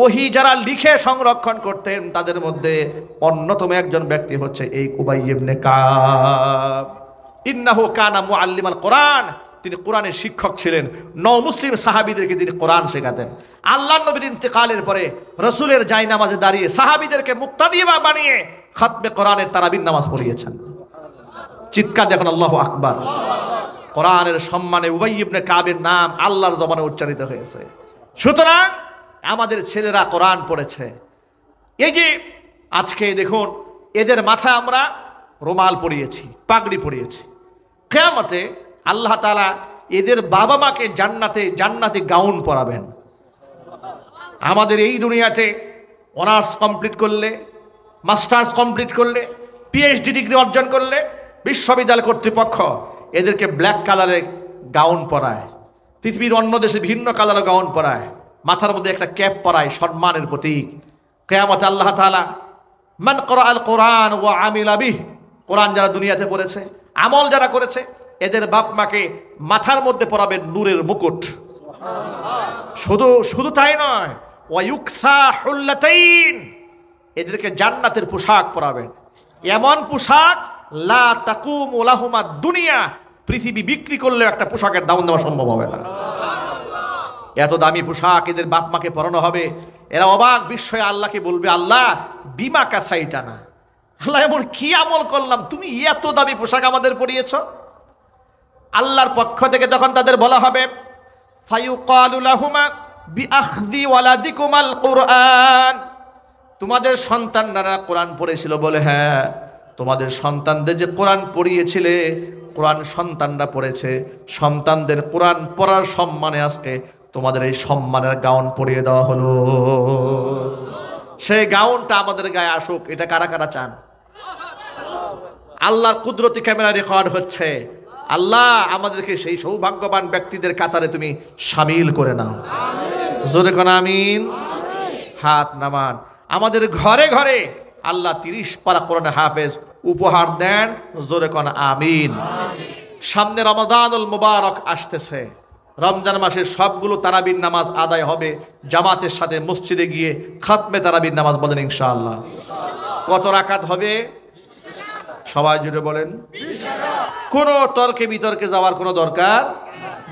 ওহী যারা লিখে সংরক্ষণ করতেন তাদের মধ্যে অন্যতম একজন ব্যক্তি হচ্ছে এই উবাই ইবনে কাব। ইন্নাহু কানা মুআল্লিমাল কোরআন, তিনি কোরআনের শিক্ষক ছিলেন। নও মুসলিম সাহাবীদেরকে তিনি কোরআন শেখাতেন। আল্লাহর নবীর ইন্তেকালের পরে রসুলের জায়নামাজে দাঁড়িয়ে সাহাবীদেরকে মুক্তাদি বানিয়ে খতমে কোরআনের তারাবির নামাজ পড়িয়েছেন। চিৎকার দেখুন আল্লাহু আকবার। কোরআনের সম্মানে উবাই ইবনে কাবের নাম আল্লাহর জবানে উচ্চারিত হয়েছে। সুতরাং আমাদের ছেলেরা কোরআন পড়েছে। এই যে আজকে দেখুন, এদের মাথায় আমরা রুমাল পরিয়েছি, পাগড়ি পরিয়েছি। কিয়ামতে আল্লাহ তাআলা এদের বাবা মাকে জান্নাতে গাউন পরাবেন। আমাদের এই দুনিয়াতে অনার্স কমপ্লিট করলে, মাস্টার্স কমপ্লিট করলে, পিএইচডি ডিগ্রি অর্জন করলে বিশ্ববিদ্যালয় কর্তৃপক্ষ এদেরকে ব্ল্যাক কালারের গাউন পরায়, পৃথিবীর অন্য দেশে ভিন্ন কালারের গাউন পরায়, মাথার মধ্যে একটা ক্যাপ পরায়, সম্মানের প্রতীক। কিয়ামতে আল্লাহ তাআলা মান ক্বরাআল কোরআন ওয়া আমিলা বিহি কোরআন যারা দুনিয়াতে পড়েছে, আমল যারা করেছে, এদের বাপ মাকে মাথার মধ্যে পরাবেন নূরের মুকুট। শুধু তাই নয়, ওয়ায়ুকসা হুল্লাতাইন, এদেরকে জান্নাতের পোশাক পরাবেন, এমন পোশাক লা তাকুমু লাহুমা দুনিয়া, পৃথিবী বিক্রি করলেও একটা পোশাকের দাম দেওয়া সম্ভব হবে না। এত দামি পোশাক এদের বাপ মাকে পরানো হবে। এরা অবাক বিস্ময়ে আল্লাহকে বলবে, আল্লাহ বিমা কাসাইটা না, আল্লাহ এমন কি আমল করলাম তুমি এত দামি পোশাক আমাদের পরিয়েছ। আল্লাহর পক্ষ থেকে তখন তাদের বলা হবে, ফায়ুকালু লাহুমা বিআখযি ওয়ালাদিকুমাল কুরআন, তোমাদের সন্তানরা কোরআন পড়েছিল বলে, হ্যাঁ তোমাদের সন্তানদের যে কোরআন পড়িয়েছিলে, কোরআন সন্তানরা পড়েছে, সন্তানদের কোরআন পড়ার সম্মানে আজকে তোমাদের এই সম্মানের গাউন পরিয়ে দেওয়া হলো। সেই গাউনটা আমাদের গায়ে আসুক, এটা কারা কারা চান? আল্লাহর কুদরতি ক্যামেরা রেকর্ড হচ্ছে। আল্লাহ আমাদেরকে সেই সৌভাগ্যবান ব্যক্তিদের কাতারে তুমি শামিল করে নাও। জোরে কোন আমিন। হাত নামান। আমাদের ঘরে ঘরে আল্লাহ 30 পারা কোরআন হাফেজ উপহার দেন। জোরে কোন আমিন। সামনে রমাদানুল মুবারক আসতেছে। রমজান মাসে সবগুলো তারাবির নামাজ আদায় হবে জামাতের সাথে মসজিদে গিয়ে খাতমে তারাবির নামাজ, বলেন ইনশাআল্লাহ। কত রাকাত হবে? সবাই জুড়ে বলেন। কোনো তর্কে বিতর্কে যাওয়ার কোনো দরকার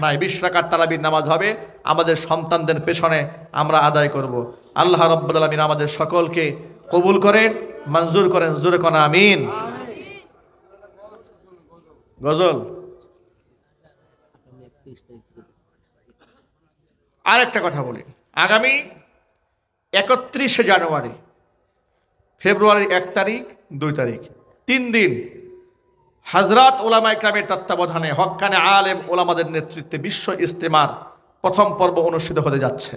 নাই। 20 রাকাত তারাবির নামাজ হবে, আমাদের সন্তানদের পেছনে আমরা আদায় করব। আল্লাহ রাব্বুল আলামিন আমাদের সকলকে কবুল করেন, মঞ্জুর করেন। জোরে কোন আমিন। গজল আরেকটা কথা বলি, আগামী 31শে জানুয়ারি, ফেব্রুয়ারির 1 তারিখ 2 তারিখ 3 দিন হযরত উলামা ইকরামের তত্ত্বাবধানে হক্কানে আলেম ওলামাদের নেতৃত্বে বিশ্ব ইজতেমার প্রথম পর্ব অনুষ্ঠিত হতে যাচ্ছে।